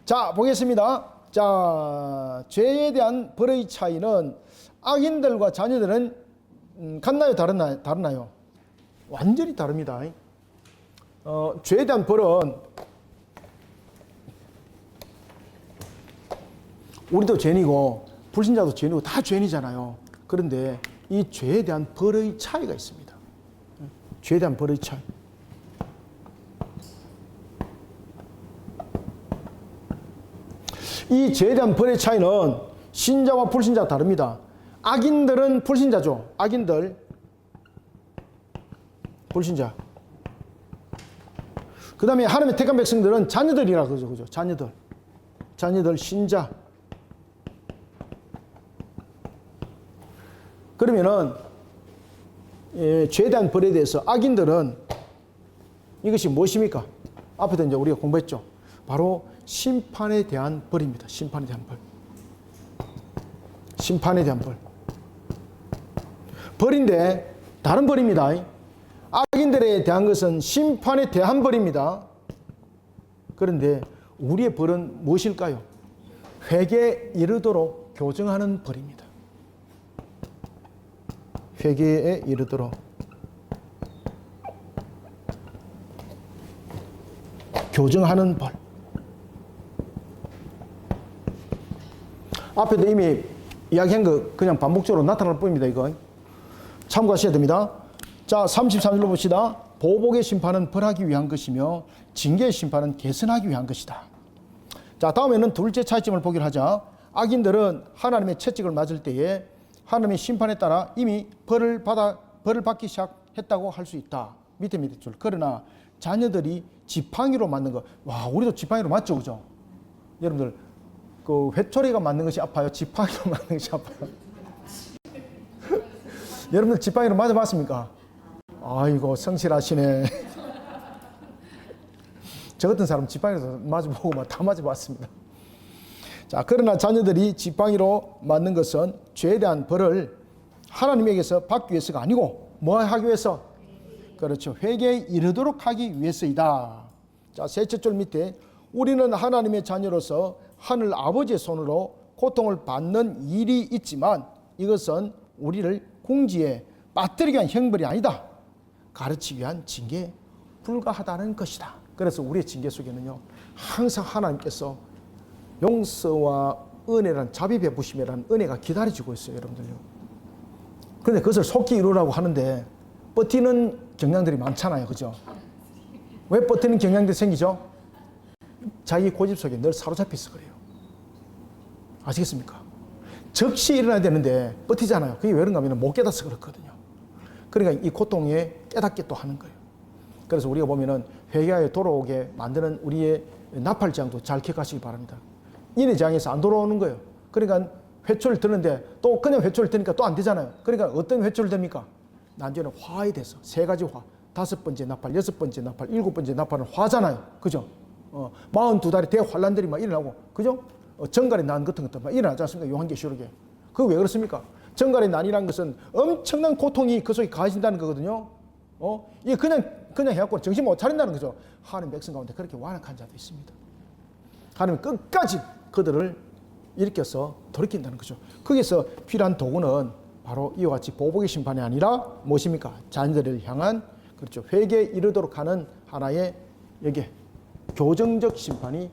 자, 보겠습니다. 자, 죄에 대한 벌의 차이는 악인들과 자녀들은 같나요? 다르나요? 완전히 다릅니다. 죄에 대한 벌은 우리도 죄인이고 불신자도 죄인이고 다 죄인이잖아요. 그런데 이 죄에 대한 벌의 차이가 있습니다. 죄에 대한 벌의 차이. 이 죄에 대한 벌의 차이는 신자와 불신자가 다릅니다. 악인들은 불신자죠. 악인들, 불신자. 그 다음에 하나님의 택한 백성들은 자녀들이라 그러죠. 그죠? 자녀들, 신자. 그러면은, 죄에 대한 벌에 대해서 악인들은 이것이 무엇입니까? 앞에도 이제 우리가 공부했죠. 바로 심판에 대한 벌입니다. 심판에 대한 벌. 심판에 대한 벌. 벌인데 다른 벌입니다. 악인들에 대한 것은 심판에 대한 벌입니다. 그런데 우리의 벌은 무엇일까요? 회개에 이르도록 교정하는 벌입니다. 회개에 이르도록 교정하는 벌. 앞에도 이미 이야기한 거 그냥 반복적으로 나타날 뿐입니다. 이거 참고하셔야 됩니다. 자, 33절로 봅시다. 보복의 심판은 벌하기 위한 것이며 징계의 심판은 개선하기 위한 것이다. 자, 다음에는 둘째 차이점을 보기로 하자. 악인들은 하나님의 채찍을 맞을 때에 하나님의 심판에 따라 이미 벌을 받기 시작했다고 할 수 있다. 밑에 줄. 그러나 자녀들이 지팡이로 맞는 거. 와, 우리도 지팡이로 맞죠, 그죠? 여러분들 그 회초리가 맞는 것이 아파요? 지팡이로 맞는 것이 아파요? 여러분들 지팡이로 맞아봤습니까? 아이고 성실하시네. 저 같은 사람 지팡이로 맞아보고 다 맞아봤습니다. 자, 그러나 자녀들이 지팡이로 맞는 것은 죄에 대한 벌을 하나님에게서 받기 위해서가 아니고 뭐 하기 위해서? 그렇죠. 회개에 이르도록 하기 위해서이다. 자, 셋째 줄 밑에 우리는 하나님의 자녀로서 하늘 아버지의 손으로 고통을 받는 일이 있지만 이것은 우리를 궁지에 빠뜨리기 위한 형벌이 아니다. 가르치기 위한 징계에 불과하다는 것이다. 그래서 우리의 징계 속에는요, 항상 하나님께서 용서와 은혜란 자비 베푸심이라는 은혜가 기다려지고 있어요, 여러분들요. 그런데 그것을 속히 이루라고 하는데 버티는 경향들이 많잖아요, 그죠? 왜 버티는 경향들이 생기죠? 자기 고집 속에 늘 사로잡혀서 그래요. 아시겠습니까? 즉시 일어나야 되는데 버티잖아요. 그게 왜 그런가 하면 못 깨닫아서 그렇거든요. 그러니까 이 고통에 깨닫게 또 하는 거예요. 그래서 우리가 보면은 회개하여 돌아오게 만드는 우리의 나팔장도 잘 기억하시기 바랍니다. 인의장에서 안 돌아오는 거예요. 그러니까 회초를 드는데 또 그냥 회초를 드니까 또 안 되잖아요. 그러니까 어떤 회초를 듭니까? 나중에는 화에 대해서 세 가지 화, 5번째 나팔, 6번째 나팔, 7번째 나팔은 화잖아요. 그죠? 42달이 대환란들이 막 일어나고, 그죠? 정갈의 난 같은 것도 막 일어나지 않습니까? 요한계시록에. 그거 왜 그렇습니까? 정갈의 난이라는 것은 엄청난 고통이 그 속에 가해진다는 거거든요. 이게 그냥 해갖고 정신 못 차린다는 거죠. 하나님 백성 가운데 그렇게 완악한 자도 있습니다. 하나님 끝까지 그들을 일으켜서 돌이킨다는 거죠. 거기서 필요한 도구는 바로 이와 같이 보복의 심판이 아니라 무엇입니까? 자녀들을 향한, 그렇죠, 회개에 이르도록 하는 하나의 여기에 교정적 심판이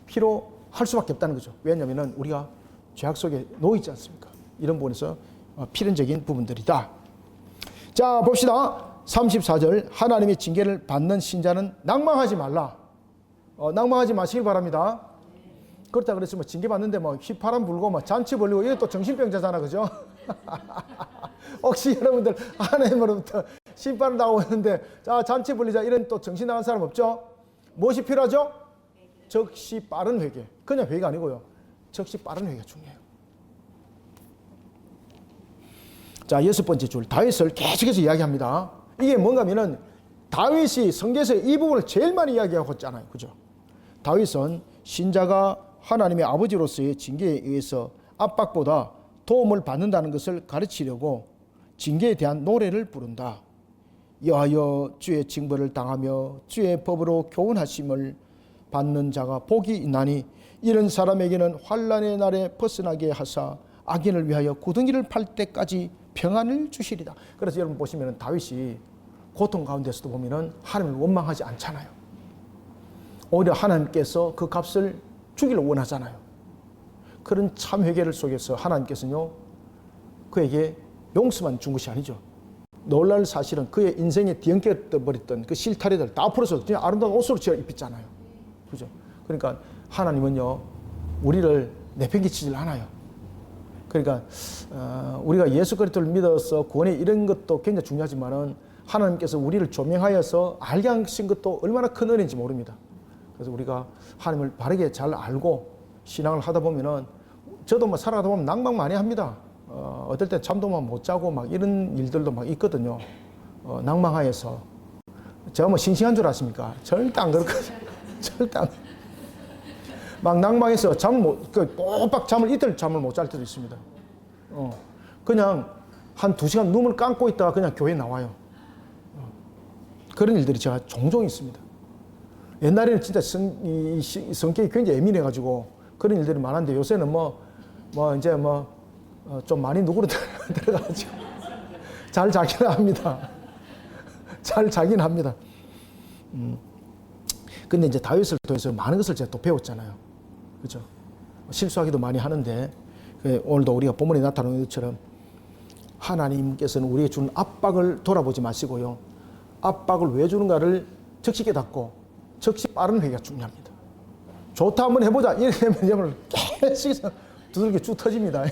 필요할 수밖에 없다는 거죠. 왜냐하면 우리가 죄악 속에 놓이지 않습니까? 이런 부분에서 필연적인 부분들이다. 자, 봅시다. 34절, 하나님의 징계를 받는 신자는 낭망하지 말라. 낭망하지 마시길 바랍니다. 그렇다 그래서 징계 받는데 휘파람 불고 잔치 벌리고 이게 또 정신병자잖아, 그죠? 혹시 여러분들 하나님으로부터 심판을 당하고 있는데 자, 잔치 벌리자 이런 또 정신 나간 사람 없죠? 무엇이 필요하죠? 즉시 빠른 회개. 그냥 회개가 아니고요, 즉시 빠른 회개가 중요해요. 자, 6번째 줄, 다윗을 계속해서 이야기합니다. 이게 뭔가 하면은 다윗이 성경에서 이 부분을 제일 많이 이야기하고 있잖아요, 그죠? 다윗은 신자가 하나님의 아버지로서의 징계에 의해서 압박보다 도움을 받는다는 것을 가르치려고 징계에 대한 노래를 부른다. 여하여 주의 징벌을 당하며 주의 법으로 교훈하심을 받는 자가 복이 있나니 이런 사람에게는 환난의 날에 벗어나게 하사 악인을 위하여 구덩이를 팔 때까지 평안을 주시리다. 그래서 여러분 보시면 다윗이 고통 가운데서도 보면은 하나님을 원망하지 않잖아요. 오히려 하나님께서 그 값을 주기를 원하잖아요. 그런 참 회개를 속에서 하나님께서는요, 그에게 용서만 준 것이 아니죠. 놀랄 사실은 그의 인생에 뒤엉켜버렸던 그 실타래들 다 풀어서 그냥 아름다운 옷으로 지어 입혔잖아요. 그죠? 그러니까 하나님은요, 우리를 내팽개치질 않아요. 그러니까 우리가 예수 그리스도를 믿어서 구원에 이런 것도 굉장히 중요하지만은 하나님께서 우리를 조명하여서 알게 하신 것도 얼마나 큰 은혜인지 모릅니다. 그래서 우리가 하나님을 바르게 잘 알고 신앙을 하다 보면은, 저도 살아가다 보면 낭망 많이 합니다. 어떨 때 잠도 못 자고 막 이런 일들도 막 있거든요. 낭망하여서. 제가 싱싱한 줄 아십니까? 절대 안 그렇거든요. 절대 안. 막 낭망해서 꼬박 잠을 이틀 잠을 못 잘 때도 있습니다. 그냥 한 2시간 눈을 감고 있다가 그냥 교회에 나와요. 그런 일들이 제가 종종 있습니다. 옛날에는 진짜 성격이 굉장히 예민해가지고 그런 일들이 많았는데 요새는 이제 좀 많이 누구로 들어가가지고 잘 자긴 합니다. 잘 자긴 합니다. 근데 이제 다윗을 통해서 많은 것을 제가 또 배웠잖아요. 그죠? 실수하기도 많이 하는데, 오늘도 우리가 본문에 나타나는 것처럼 하나님께서는 우리에게 주는 압박을 돌아보지 마시고요, 압박을 왜 주는가를 즉시 깨닫고 즉시 빠른 회개가 중요합니다. 좋다, 한번 해보자 이렇게 되면 계속 두들겨 쭉 터집니다.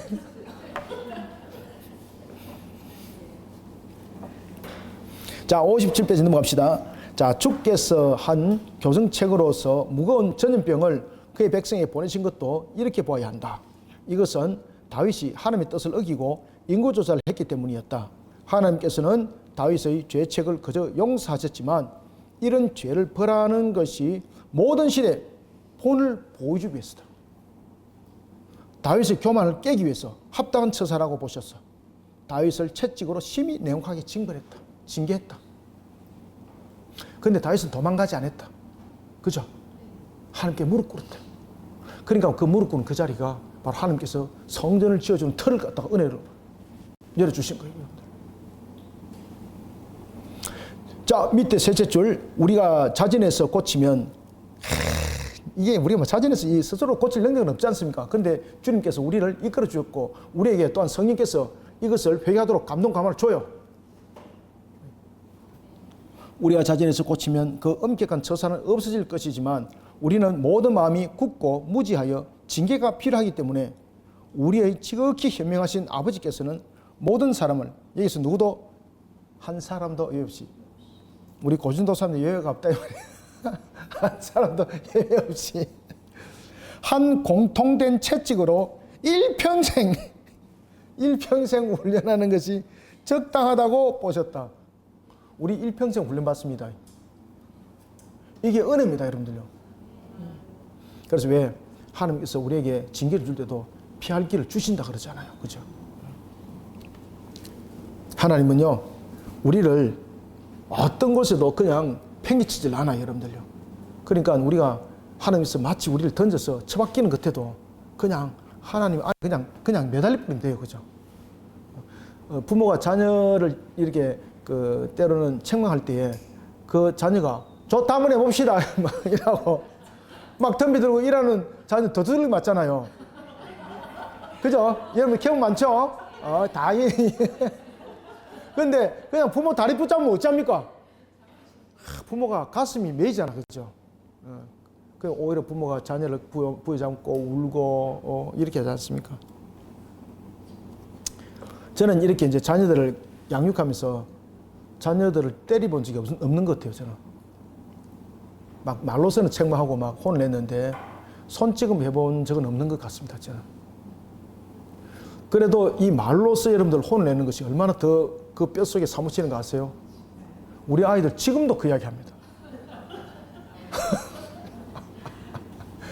자, 57페이지 넘어갑시다. 자, 주께서 한 교정책으로서 무거운 전염병을 그의 백성에 보내신 것도 이렇게 보아야 한다. 이것은 다윗이 하나님의 뜻을 어기고 인구조사를 했기 때문이었다. 하나님께서는 다윗의 죄책을 그저 용서하셨지만 이런 죄를 벌하는 것이 모든 시대 본을 보여주기 위해서다. 다윗의 교만을 깨기 위해서 합당한 처사라고 보셨어. 다윗을 채찍으로 심히 냉혹하게 징벌했다. 징계했다. 그런데 다윗은 도망가지 않았다. 그죠? 하나님께 무릎 꿇었다. 그러니까 그 무릎 꿇은 그 자리가 바로 하나님께서 성전을 지어주는 틀을 갖다가 은혜로 열어주신 거예요. 자, 밑에 셋째 줄, 우리가 자진해서 고치면, 이게 우리가 뭐 자진해서 스스로 고칠 능력은 없지 않습니까? 그런데 주님께서 우리를 이끌어 주었고, 우리에게 또한 성령께서 이것을 회개하도록 감동 감화를 줘요. 우리가 자진해서 고치면 그 엄격한 처사는 없어질 것이지만 우리는 모든 마음이 굳고 무지하여 징계가 필요하기 때문에 우리의 지극히 현명하신 아버지께서는 모든 사람을, 여기서 누구도 한 사람도 예외 없이, 우리 고진도 사람들 예외가 없다 한 사람도 예외 없이 한 공통된 채찍으로 일평생 훈련하는 것이 적당하다고 보셨다. 우리 일평생 훈련 받습니다. 이게 은혜입니다, 여러분들요. 그래서 왜 하나님께서 우리에게 징계를 줄 때도 피할 길을 주신다 그러잖아요. 그죠? 하나님은요, 우리를 어떤 곳에도 그냥 팽개치질 않아요, 여러분들요. 그러니까 우리가 하나님께서 마치 우리를 던져서 처박히는 겉에도 그냥 하나님, 그냥 매달리면 돼요. 그죠? 부모가 자녀를 이렇게 때로는 책망할 때에 그 자녀가 좋다 한번 해봅시다 막 이라고 막 덤비들고 일하는 자녀 더 두들겨 맞잖아요. 그죠? 여러분 경험 많죠? 다행히. 근데 그냥 부모 다리 붙잡으면 어찌합니까? 부모가 가슴이 메이잖아. 그죠? 그 오히려 부모가 자녀를 부여잡고 울고 이렇게 하지 않습니까? 저는 이렇게 이제 자녀들을 양육하면서 자녀들을 때려본 적이 없는 것 같아요, 저는. 막 말로서는 책망하고 막 혼을 냈는데 손찌검 해본 적은 없는 것 같습니다, 저는. 그래도 이 말로서 여러분들 혼을 내는 것이 얼마나 더 그 뼛속에 사무치는 거 아세요? 우리 아이들 지금도 그 이야기 합니다.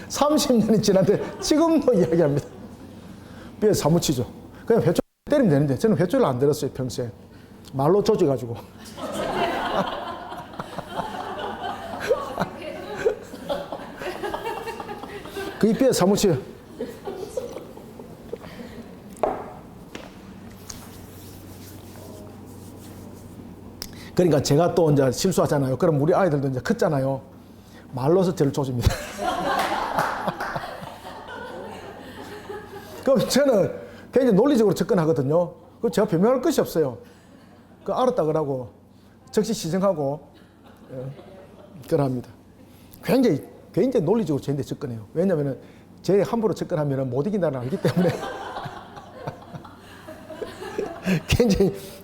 30년이 지났는데 지금도 이야기합니다. 뼈에 사무치죠. 그냥 회초리 때리면 되는데 저는 회초리를 안 들었어요, 평소에. 말로 조져가지고. 그 뼈에 사무쳐요. 그러니까 제가 또 이제 실수하잖아요. 그럼 우리 아이들도 이제 컸잖아요. 말로서 저를 조집니다. 그럼 저는 굉장히 논리적으로 접근하거든요. 그럼 제가 변명할 것이 없어요. 알았다 그러고 즉시 시정하고 그럽니다. 굉장히 논리적으로 저한테 접근해요. 왜냐하면 제 함부로 접근하면 못 이긴다는 알기 때문에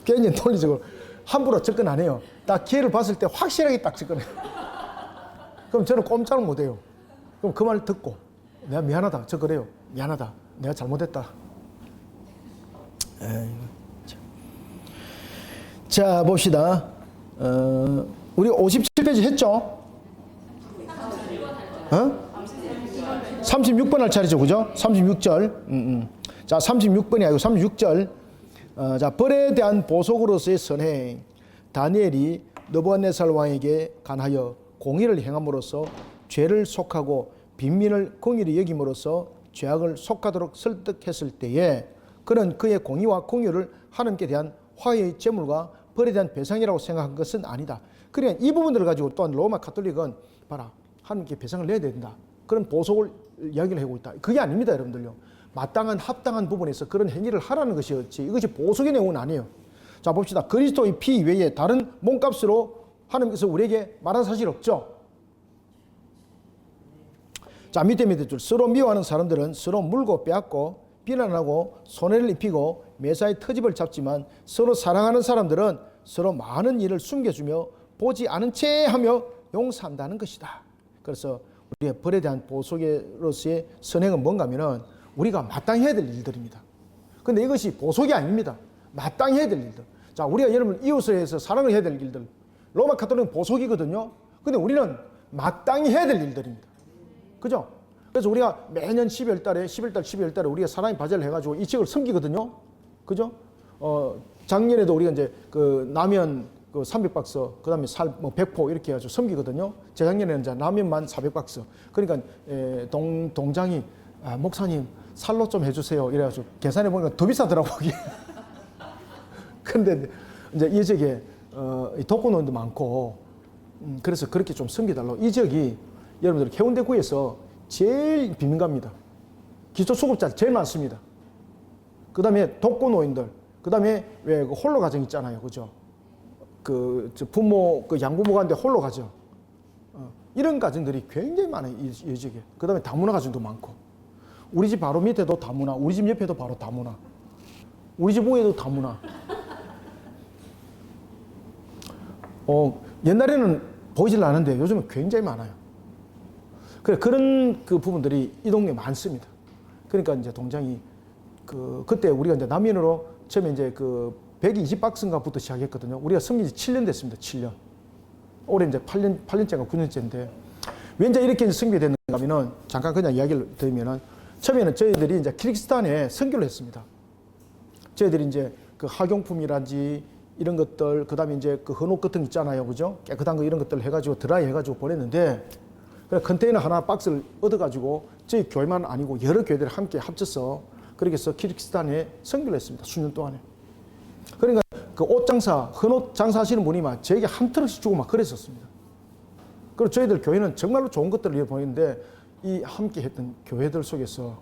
굉장히 논리적으로 함부로 접근 안 해요. 딱 기회를 봤을 때 확실하게 딱 접근해요. 그럼 저는 꼼짝을 못 해요. 그럼 그 말 듣고 내가 미안하다. 저 그래요. 미안하다. 내가 잘못했다. 자, 봅시다. 우리 57페이지 했죠? 36번 할 차례죠, 그죠? 36절. 자, 36번이 아니고 36절. 자, 벌에 대한 보속으로서의 선행. 다니엘이 느부갓네살 왕에게 관하여 공의를 행함으로써 죄를 속하고 빈민을 공의를 여김으로써 죄악을 속하도록 설득했을 때에 그는 그의 공의와 공의를 하나님께 대한 화해의 제물과 벌에 대한 배상이라고 생각한 것은 아니다. 그러니까 이 부분들을 가지고 또한 로마 가톨릭은 봐라, 하나님께 배상을 내야 된다. 그런 보속을 이야기를 하고 있다. 그게 아닙니다, 여러분들요. 마땅한 합당한 부분에서 그런 행위를 하라는 것이었지 이것이 보속의 내용은 아니에요. 자, 봅시다. 그리스도의 피 외에 다른 몸값으로 하나님께서 우리에게 말한 사실 없죠. 자, 밑에 줄. 서로 미워하는 사람들은 서로 물고 빼앗고 비난하고 손해를 입히고 매사에 터집을 잡지만 서로 사랑하는 사람들은 서로 많은 일을 숨겨주며 보지 않은 채 하며 용서한다는 것이다. 그래서 우리의 벌에 대한 보속으로서의 선행은 뭔가 하면은 우리가 마땅히 해야 될 일들입니다. 근데 이것이 보속이 아닙니다. 마땅히 해야 될 일들. 자, 우리가 여러분 이웃을 위해서 사랑을 해야 될 일들. 로마 가톨릭은 보속이거든요. 근데 우리는 마땅히 해야 될 일들입니다. 그죠? 그래서 우리가 매년 12월 달에 우리가 사랑의 바제를 해가지고 이 지역을 섬기거든요. 그죠? 작년에도 우리가 이제 그 라면 그 300박스, 그 다음에 살, 뭐 100포 이렇게 해가지고 섬기거든요. 재작년에는 이제 라면만 400박스. 그러니까, 동장이, 목사님, 살로 좀 해주세요. 이래가지고 계산해 보니까 더 비싸더라고, 이게. 근데 이제 이 지역에, 독거노인도 많고, 그래서 그렇게 좀 섬기달라고. 이 지역이 여러분들 해운대구에서 제일 빈민가입니다. 기초수급자 제일 많습니다. 그 다음에 독거노인들, 그 다음에 왜 그 홀로 가정 있잖아요. 그죠? 부모, 양부모 가는데 홀로 가정. 이런 가정들이 굉장히 많아요. 이 지역에. 그 다음에 다문화 가정도 많고. 우리 집 바로 밑에도 다문화, 우리 집 옆에도 바로 다문화, 우리 집 위에도 다문화. 옛날에는 보이질 않은데 요즘은 굉장히 많아요. 그런 그 부분들이 이 동네에 많습니다. 그러니까 이제 동장이 그때 우리가 이제 남인으로 처음에 이제 120박스인가부터 시작했거든요. 우리가 섬긴 지 7년 됐습니다. 7년. 올해 이제 8년째가 9년째인데 왜 이제 이렇게 섬기게 됐는가 하면은 잠깐 그냥 이야기를 드리면은 처음에는 저희들이 이제 키르기스탄에 선교를 했습니다. 저희들이 이제 그 학용품이라든지 이런 것들, 그 다음에 이제 그 헌옷 같은 거 있잖아요. 그죠? 깨끗한 거 이런 것들 해가지고 드라이 해가지고 보냈는데 그래 컨테이너 하나 박스를 얻어가지고 저희 교회만 아니고 여러 교회들이 함께 합쳐서 그렇게 해서 키르기스탄에 선교를 했습니다. 수년 동안에. 그러니까 그 옷 장사, 헌옷 장사하시는 분이 막 저에게 한 트럭씩 주고 막 그랬었습니다. 그리고 저희들 교회는 정말로 좋은 것들을 보이는데 이 함께 했던 교회들 속에서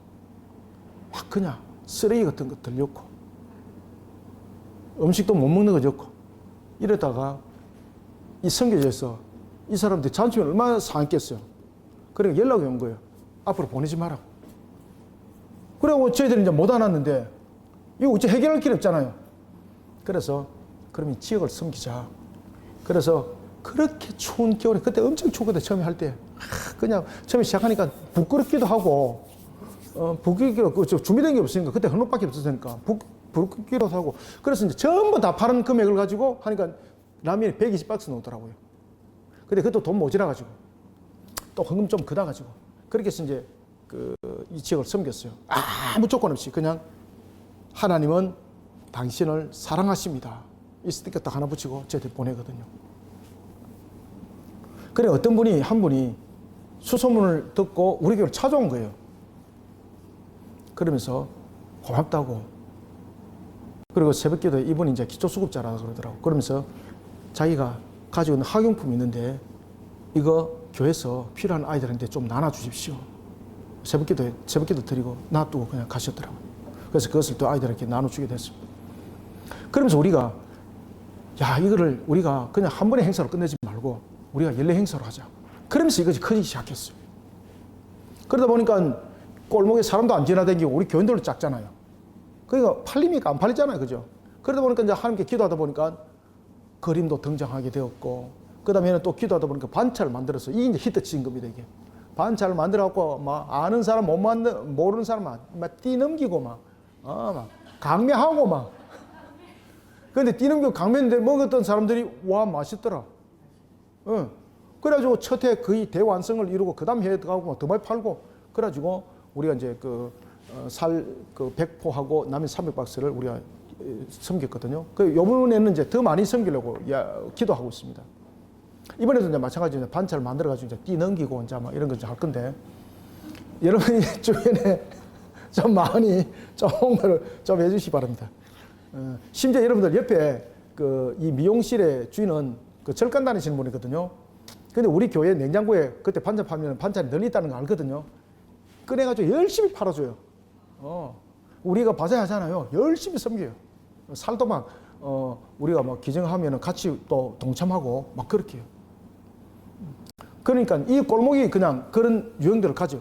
막 그냥 쓰레기 같은 것들 넣고 음식도 못 먹는 거 넣고 이러다가 이 선교지에서 이 사람들이 자존심이 얼마나 상했겠어요. 그러니까 연락이 온 거예요. 앞으로 보내지 마라고. 그리고 저희들이 이제 못 안았는데 이거 어째 해결할 길이 없잖아요. 그래서 그러면 지역을 섬기자. 그래서 그렇게 추운 겨울에 그때 엄청 추웠거든요. 처음에 할 때 그냥 처음에 시작하니까 부끄럽기도 하고 부끄럽기도 준비된 게 없으니까 그때 헌옷밖에 없었으니까 부끄럽기도 하고 그래서 이제 전부 다 파는 금액을 가지고 하니까 라면이 120박스 나오더라고요. 근데 그것도 돈 모자라가지고 또 헌금 좀 그다가지고 그렇게 해서 이제 이 지역을 섬겼어요. 아무 조건 없이 그냥 하나님은 당신을 사랑하십니다. 이 스티커 딱 하나 붙이고 저한테 보내거든요. 그래 어떤 분이 한 분이 수소문을 듣고 우리 교회를 찾아온 거예요. 그러면서 고맙다고. 그리고 새벽기도에 이분이 이제 기초수급자라고 그러더라고. 그러면서 자기가 가지고 있는 학용품이 있는데 이거 교회에서 필요한 아이들한테 좀 나눠주십시오. 새벽기도 드리고 놔두고 그냥 가셨더라고요. 그래서 그것을 또 아이들에게 나눠주게 됐습니다. 그러면서 우리가 이거를 우리가 그냥 한 번의 행사로 끝내지 말고 우리가 연례 행사로 하자. 그러면서 이것이 커지기 시작했어요. 그러다 보니까 골목에 사람도 안 지나다니고 우리 교인들도 작잖아요. 그러니까 팔리니까 안 팔리잖아요. 그죠? 그러다 보니까 이제 하나님께 기도하다 보니까 그림도 등장하게 되었고 그 다음에는 또 기도하다 보니까 반차를 만들어서 이게 이제 히트 친 겁니다. 이게. 반차를 만들어갖고 막 아는 사람 모르는 사람 막 뛰넘기고 막 강매하고 막 근데 뛰넘기고 강매인데 먹었던 사람들이 와 맛있더라. 그래가지고 첫 해 거의 대완성을 이루고 그 다음 해에 가고 더 많이 팔고 그래가지고 우리가 이제 살 100포하고 남은 300박스를 우리가 섬겼거든요. 요번에는 이제 더 많이 섬기려고 기도하고 있습니다. 이번에도 이제 마찬가지로 반차를 만들어가지고 이제 뛰넘기고 이제 막 이런 거 할 건데 여러분이 주변에 좀 많이 좀 해주시기 바랍니다. 심지어 여러분들 옆에 이 미용실의 주인은 절간 다니시는 분이거든요. 근데 우리 교회 냉장고에 그때 반찬 파면 반찬이 널리 있다는 거 알거든요. 꺼내가지고 열심히 팔아줘요. 우리가 바자회 하잖아요. 열심히 섬겨요. 살도 막 우리가 막 기증하면 같이 또 동참하고 막 그렇게 해요. 그러니까 이 골목이 그냥 그런 유형들을 가져.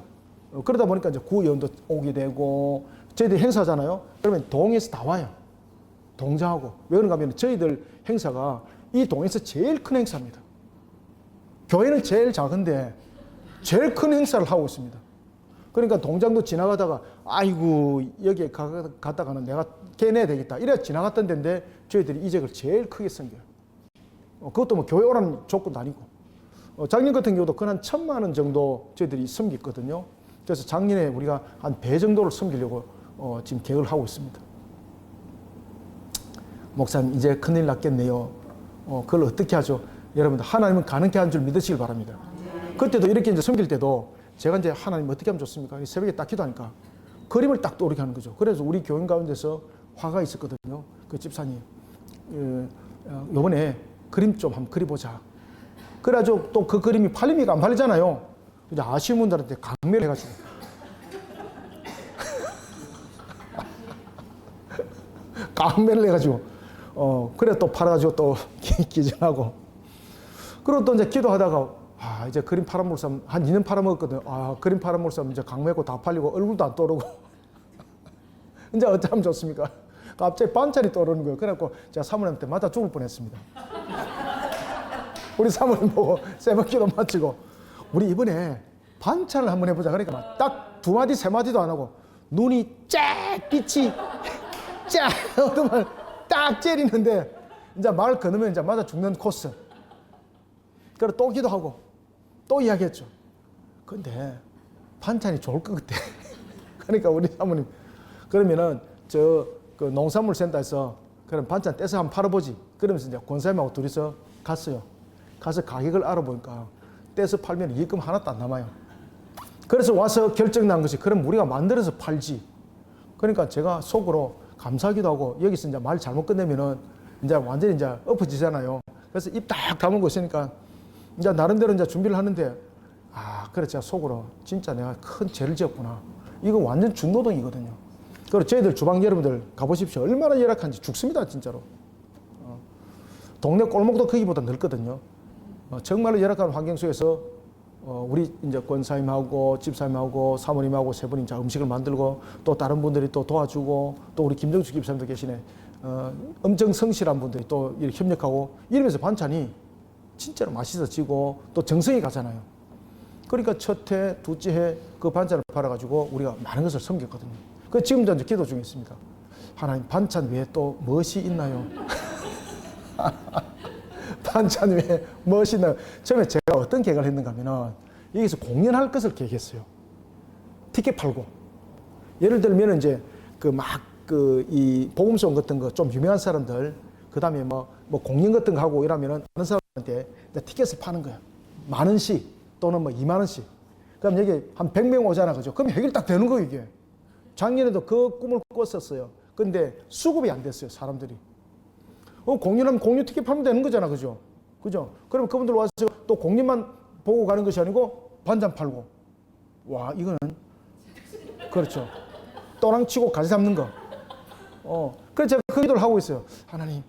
그러다 보니까 이제 구의원도 오게 되고 저희들 행사잖아요. 그러면 동에서 다 와요. 동장하고. 왜 그런가 하면 저희들 행사가 이 동에서 제일 큰 행사입니다. 교회는 제일 작은데 제일 큰 행사를 하고 있습니다. 그러니까 동장도 지나가다가 아이고 여기에 갔다가는 내가 깨내야 되겠다 이래 지나갔던 데인데 저희들이 이적을 제일 크게 섬겨요. 그것도 뭐 교회 오라는 조건도 아니고 작년 같은 경우도 근 한 1,000만 원 정도 저희들이 섬겼거든요. 그래서 작년에 우리가 한 배 정도를 섬기려고 지금 계획을 하고 있습니다. 목사님 이제 큰일 났겠네요. 그걸 어떻게 하죠? 여러분들 하나님은 가능케 한 줄 믿으시길 바랍니다. 그때도 이렇게 이제 섬길 때도 제가 이제 하나님 어떻게 하면 좋습니까? 새벽에 딱 기도하니까 그림을 딱 떠오르게 하는 거죠. 그래서 우리 교인 가운데서 화가 있었거든요. 그 집사님 요번에 그림 좀 한번 그려보자. 그래가지고 또 그 그림이 팔립니까? 안 팔리잖아요. 이제 아쉬운 분들한테 강매를 해가지고 강매를 해가지고 그래 또 팔아가지고 또 기증하고 그리고 또 이제 기도하다가 이제 그림 팔아먹을 사람 한 2년 팔아먹었거든. 그림 팔아먹을 사람 이제 강매고 다 팔리고 얼굴도 안 떠오르고 이제 어쩌면 좋습니까? 갑자기 반찬이 떠오르는 거예요. 그래갖고 제가 사모님한테 맞아 죽을 뻔했습니다. 우리 사모님 보고 새벽기도 마치고 우리 이번에 반찬을 한번 해보자. 그러니까 딱 2마디 3마디도 안 하고 눈이 쫙 빛이 쫙 어둠을 딱 째리는데 이제 말 거느면 이제 맞아 죽는 코스. 그래 또 기도하고 또 이야기했죠. 근데 반찬이 좋을 것 같아. 그러니까 우리 사모님 그러면은 그 농산물 센터에서 그럼 반찬 떼서 한번 팔아보지. 그러면서 이제 권사님하고 둘이서 갔어요. 가서 가격을 알아보니까 떼서 팔면 이익금 하나도 안 남아요. 그래서 와서 결정난 것이 그럼 우리가 만들어서 팔지. 그러니까 제가 속으로 감사하기도 하고 여기서 이제 말 잘못 끝내면은 이제 완전히 이제 엎어지잖아요. 그래서 입 딱 다물고 있으니까 이제 나름대로 이제 준비를 하는데 그래 제가 속으로 진짜 내가 큰 죄를 지었구나. 이거 완전 중노동이거든요. 그리고 저희들 주방 여러분들 가보십시오. 얼마나 열악한지 죽습니다 진짜로. 동네 골목도 거기보다 넓거든요. 정말로 열악한 환경 속에서 우리 이제 권사님하고 집사님하고 사모님하고 세 분이 이제 음식을 만들고 또 다른 분들이 또 도와주고 또 우리 김정수 집사님도 계시네. 엄청 성실한 분들이 또 이렇게 협력하고 이러면서 반찬이 진짜로 맛있어지고 또 정성이 가잖아요. 그러니까 첫 해, 둘째 해 그 반찬을 팔아가지고 우리가 많은 것을 섬겼거든요. 그 지금도 이제 기도 중에 있습니다. 하나님 반찬 외에 또 무엇이 있나요? 반찬 외에 무엇이 있나요? 처음에 제가 어떤 계획을 했는가 하면은 여기서 공연할 것을 계획했어요. 티켓 팔고. 예를 들면 이제 이 복음송 같은 거 좀 유명한 사람들 그 다음에 뭐 공연 같은 거 하고 이러면은 다른 사람한테 티켓을 파는 거예요. 10,000원씩 또는 뭐 20,000원씩. 그럼 여기 한 100명 오잖아. 그죠? 그럼 해결 딱 되는 거예요, 이게. 작년에도 그 꿈을 꿨었어요. 근데 수급이 안 됐어요, 사람들이. 공연하면 공연 티켓 팔면 되는 거잖아. 그죠? 그죠? 그러면 그분들 와서 또 공연만 보고 가는 것이 아니고 반찬 팔고. 와, 이거는. 그렇죠. 또랑 치고 가지 잡는 거. 그래서 제가 그 기도를 하고 있어요. 하나님,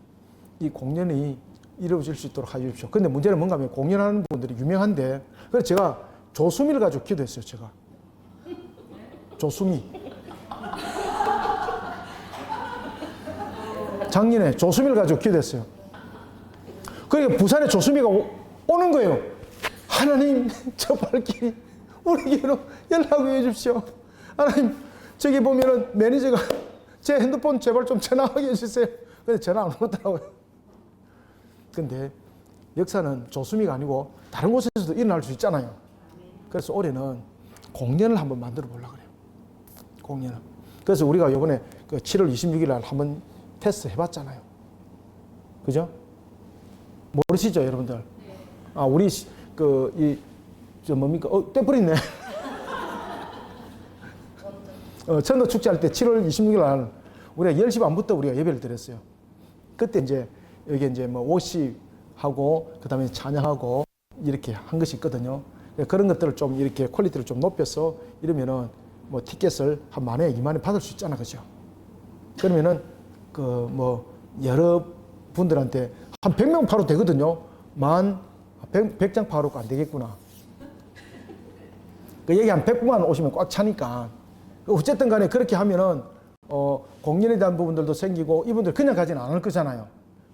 이 공연이 이루어질 수 있도록 해주십시오. 근데 문제는 뭔가 하면 공연하는 분들이 유명한데, 그래서 제가 조수미를 가지고 기도했어요, 제가. 조수미. 작년에 조수미를 가지고 기도했어요. 그러니까 부산에 조수미가 오는 거예요. 하나님, 저 발길이 우리에게로 연락해 주십시오. 하나님, 저기 보면은 매니저가 제 핸드폰 제발 좀 전화하게 해주세요. 근데 전화 안 오더라고요. 근데 역사는 조수미가 아니고 다른 곳에서도 일어날 수 있잖아요. 그래서 올해는 공연을 한번 만들어 보려고 그래요. 공연을. 그래서 우리가 이번에 그 7월 26일 날 한번 테스트 해봤잖아요. 그죠? 모르시죠, 여러분들? 우리 뭡니까? 떼뿌리 있네. 천도 축제할 때 7월 26일 날 우리가 10시 반부터 우리가 예배를 드렸어요. 그때 이제 여기 이제 뭐 워십하고 그다음에 찬양하고 이렇게 한 것이 있거든요. 그런 것들을 좀 이렇게 퀄리티를 좀 높여서 이러면은 뭐 티켓을 한 10,000원, 20,000원 받을 수 있잖아, 그죠? 그러면은 여러 분들한테 한 100명 팔아도 되거든요. 100장 팔아도 안 되겠구나. 여기 한 100만 오시면 꽉 차니까. 어쨌든 간에 그렇게 하면은 공연에 대한 부분들도 생기고 이분들 그냥 가지는 않을 거잖아요.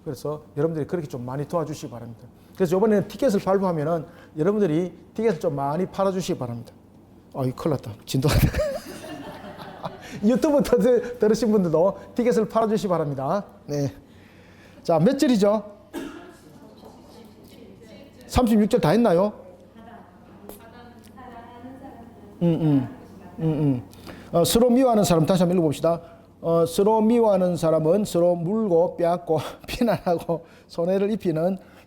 그래서 여러분들이 그렇게 좀 많이 도와주시기 바랍니다. 그래서 이번에는 티켓을 발부하면은 여러분들이 티켓을 좀 많이 팔아주시기 바랍니다. 아이 큰일 났다. 진도한다. 유튜브 들으신 분들도 티켓을 팔아주시기 바랍니다. 네. 자, 몇 절이죠? 36절 다 했나요? 서로 미워하는 사람 다시 한번 읽어봅시다. 서로 미워하는 사람은 서로 물고 빼앗고 비난하고 손해를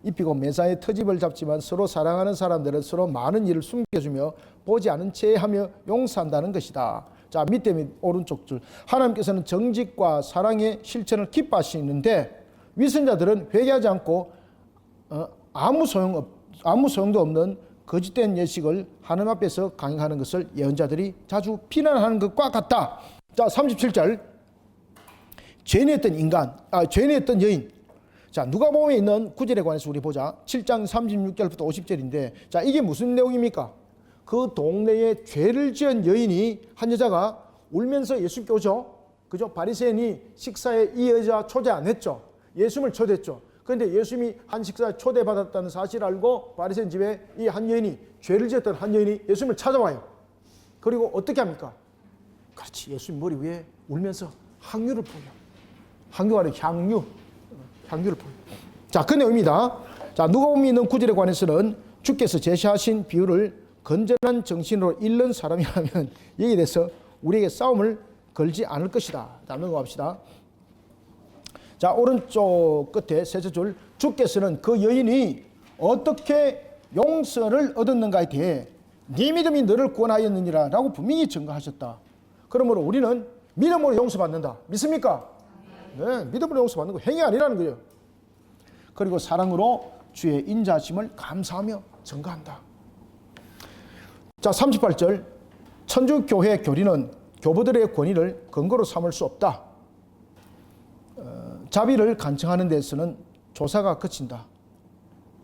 입히고 매사에 터집을 잡지만 서로 사랑하는 사람들은 서로 많은 일을 숨겨주며 보지 않은 채 하며 용서한다는 것이다. 자, 밑에 오른쪽 줄. 하나님께서는 정직과 사랑의 실천을 기뻐하시는데 위선자들은 회개하지 않고 아무 소용도 없는 거짓된 예식을 하나님 앞에서 강행하는 것을 예언자들이 자주 비난하는 것과 같다. 자, 37절. 죄인이 했던 여인. 자, 누가복음에 있는 구절에 관해서 우리 보자. 7장 36절부터 50절인데, 자, 이게 무슨 내용입니까? 그 동네에 죄를 지은 여인이, 한 여자가 울면서 예수님께 오죠. 그죠? 바리새인이 식사에 이 여자 초대 안 했죠. 예수님을 초대했죠. 그런데 예수님이 한 식사에 초대받았다는 사실을 알고 바리새인 집에 이 한 여인이, 죄를 지었던 한 여인이 예수님을 찾아와요. 그리고 어떻게 합니까? 그렇지, 예수님 머리 위에 울면서 향유를 뿌려. 향유가 아니라 향유를 뿌려. 자, 그 내용입니다. 자, 누가복음에 있는 구절에 관해서는 주께서 제시하신 비유를 건전한 정신으로 읽는 사람이라면 여기에 대해서 우리에게 싸움을 걸지 않을 것이다. 다음 넘어갑시다. 자, 오른쪽 끝에 셋째 줄. 주께서는 그 여인이 어떻게 용서를 얻었는가에 대해 네 믿음이 너를 구원하였느니라 라고 분명히 증거하셨다. 그러므로 우리는 믿음으로 용서받는다. 믿습니까? 네, 믿음으로 용서받는 거 행위 아니라는 거예요. 그리고 사랑으로 주의 인자하심을 감사하며 증거한다. 자, 38절. 천주교회 교리는 교부들의 권위를 근거로 삼을 수 없다. 자비를 간청하는 데서는 조사가 그친다.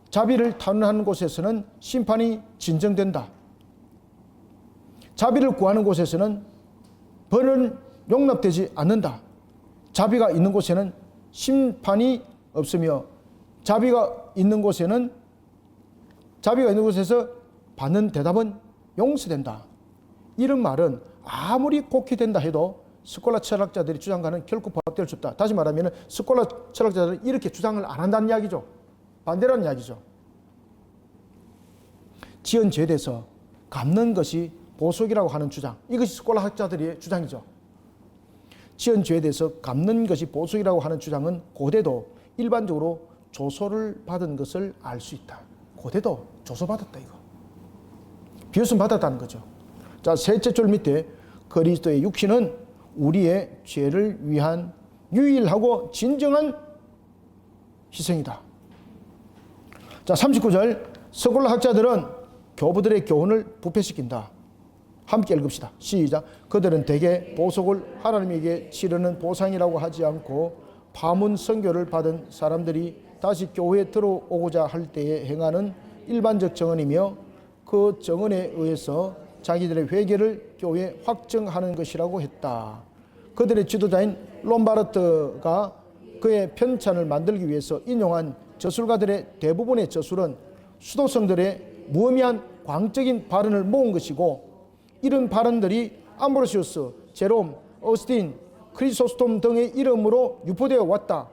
자비를 탄원하는 곳에서는 심판이 진정된다. 자비를 구하는 곳에서는 벌은 용납되지 않는다. 자비가 있는 곳에는 심판이 없으며 자비가 있는 곳에서 받는 대답은 용서된다. 이런 말은 아무리 곡해된다 해도 스콜라 철학자들이 주장과는 결코 부합될 수 없다. 다시 말하면 스콜라 철학자들은 이렇게 주장을 안 한다는 이야기죠. 반대라는 이야기죠. 지은 죄에 대해서 갚는 것이 보석이라고 하는 주장. 이것이 스콜라 학자들의 주장이죠. 지은 죄에 대해서 갚는 것이 보석이라고 하는 주장은 고대도 일반적으로 조소를 받은 것을 알 수 있다. 고대도 조소받았다 이거. 비웃음 받았다는 거죠. 자, 셋째 줄 밑에 그리스도의 육신은 우리의 죄를 위한 유일하고 진정한 희생이다. 자, 39절. 스콜라 학자들은 교부들의 교훈을 부패시킨다. 함께 읽읍시다. 시작. 그들은 대개 보석을 하나님에게 치르는 보상이라고 하지 않고 파문 선교를 받은 사람들이 다시 교회에 들어오고자 할 때에 행하는 일반적 정언이며 그 정언에 의해서 자기들의 회개를 교회에 확정하는 것이라고 했다. 그들의 지도자인 롬바르트가 그의 편찬을 만들기 위해서 인용한 저술가들의 대부분의 저술은 수도성들의 무의미한 광적인 발언을 모은 것이고 이런 발언들이 암브로시우스, 제롬, 어스틴, 크리소스톰 등의 이름으로 유포되어 왔다.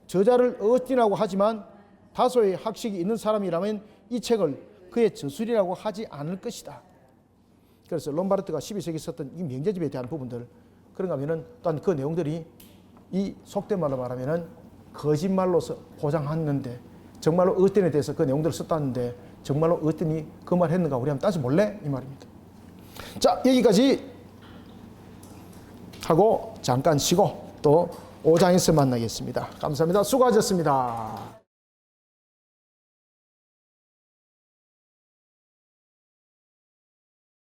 저자를 어스틴이라고 하지만 다소의 학식이 있는 사람이라면 이 책을 그의 저술이라고 하지 않을 것이다. 그래서 롬바르트가 12세기에 썼던 이 명제집에 대한 부분들, 그런가 하면은 또한 그 내용들이 이 속된 말로 말하면은 거짓말로서 포장했는데 정말로 어스틴에 대해서 그 내용들을 썼다는데 정말로 어스틴이 그 말 했는가 우리 한번 따져볼래? 이 말입니다. 자, 여기까지 하고 잠깐 쉬고 또 5장에서 만나겠습니다. 감사합니다. 수고하셨습니다.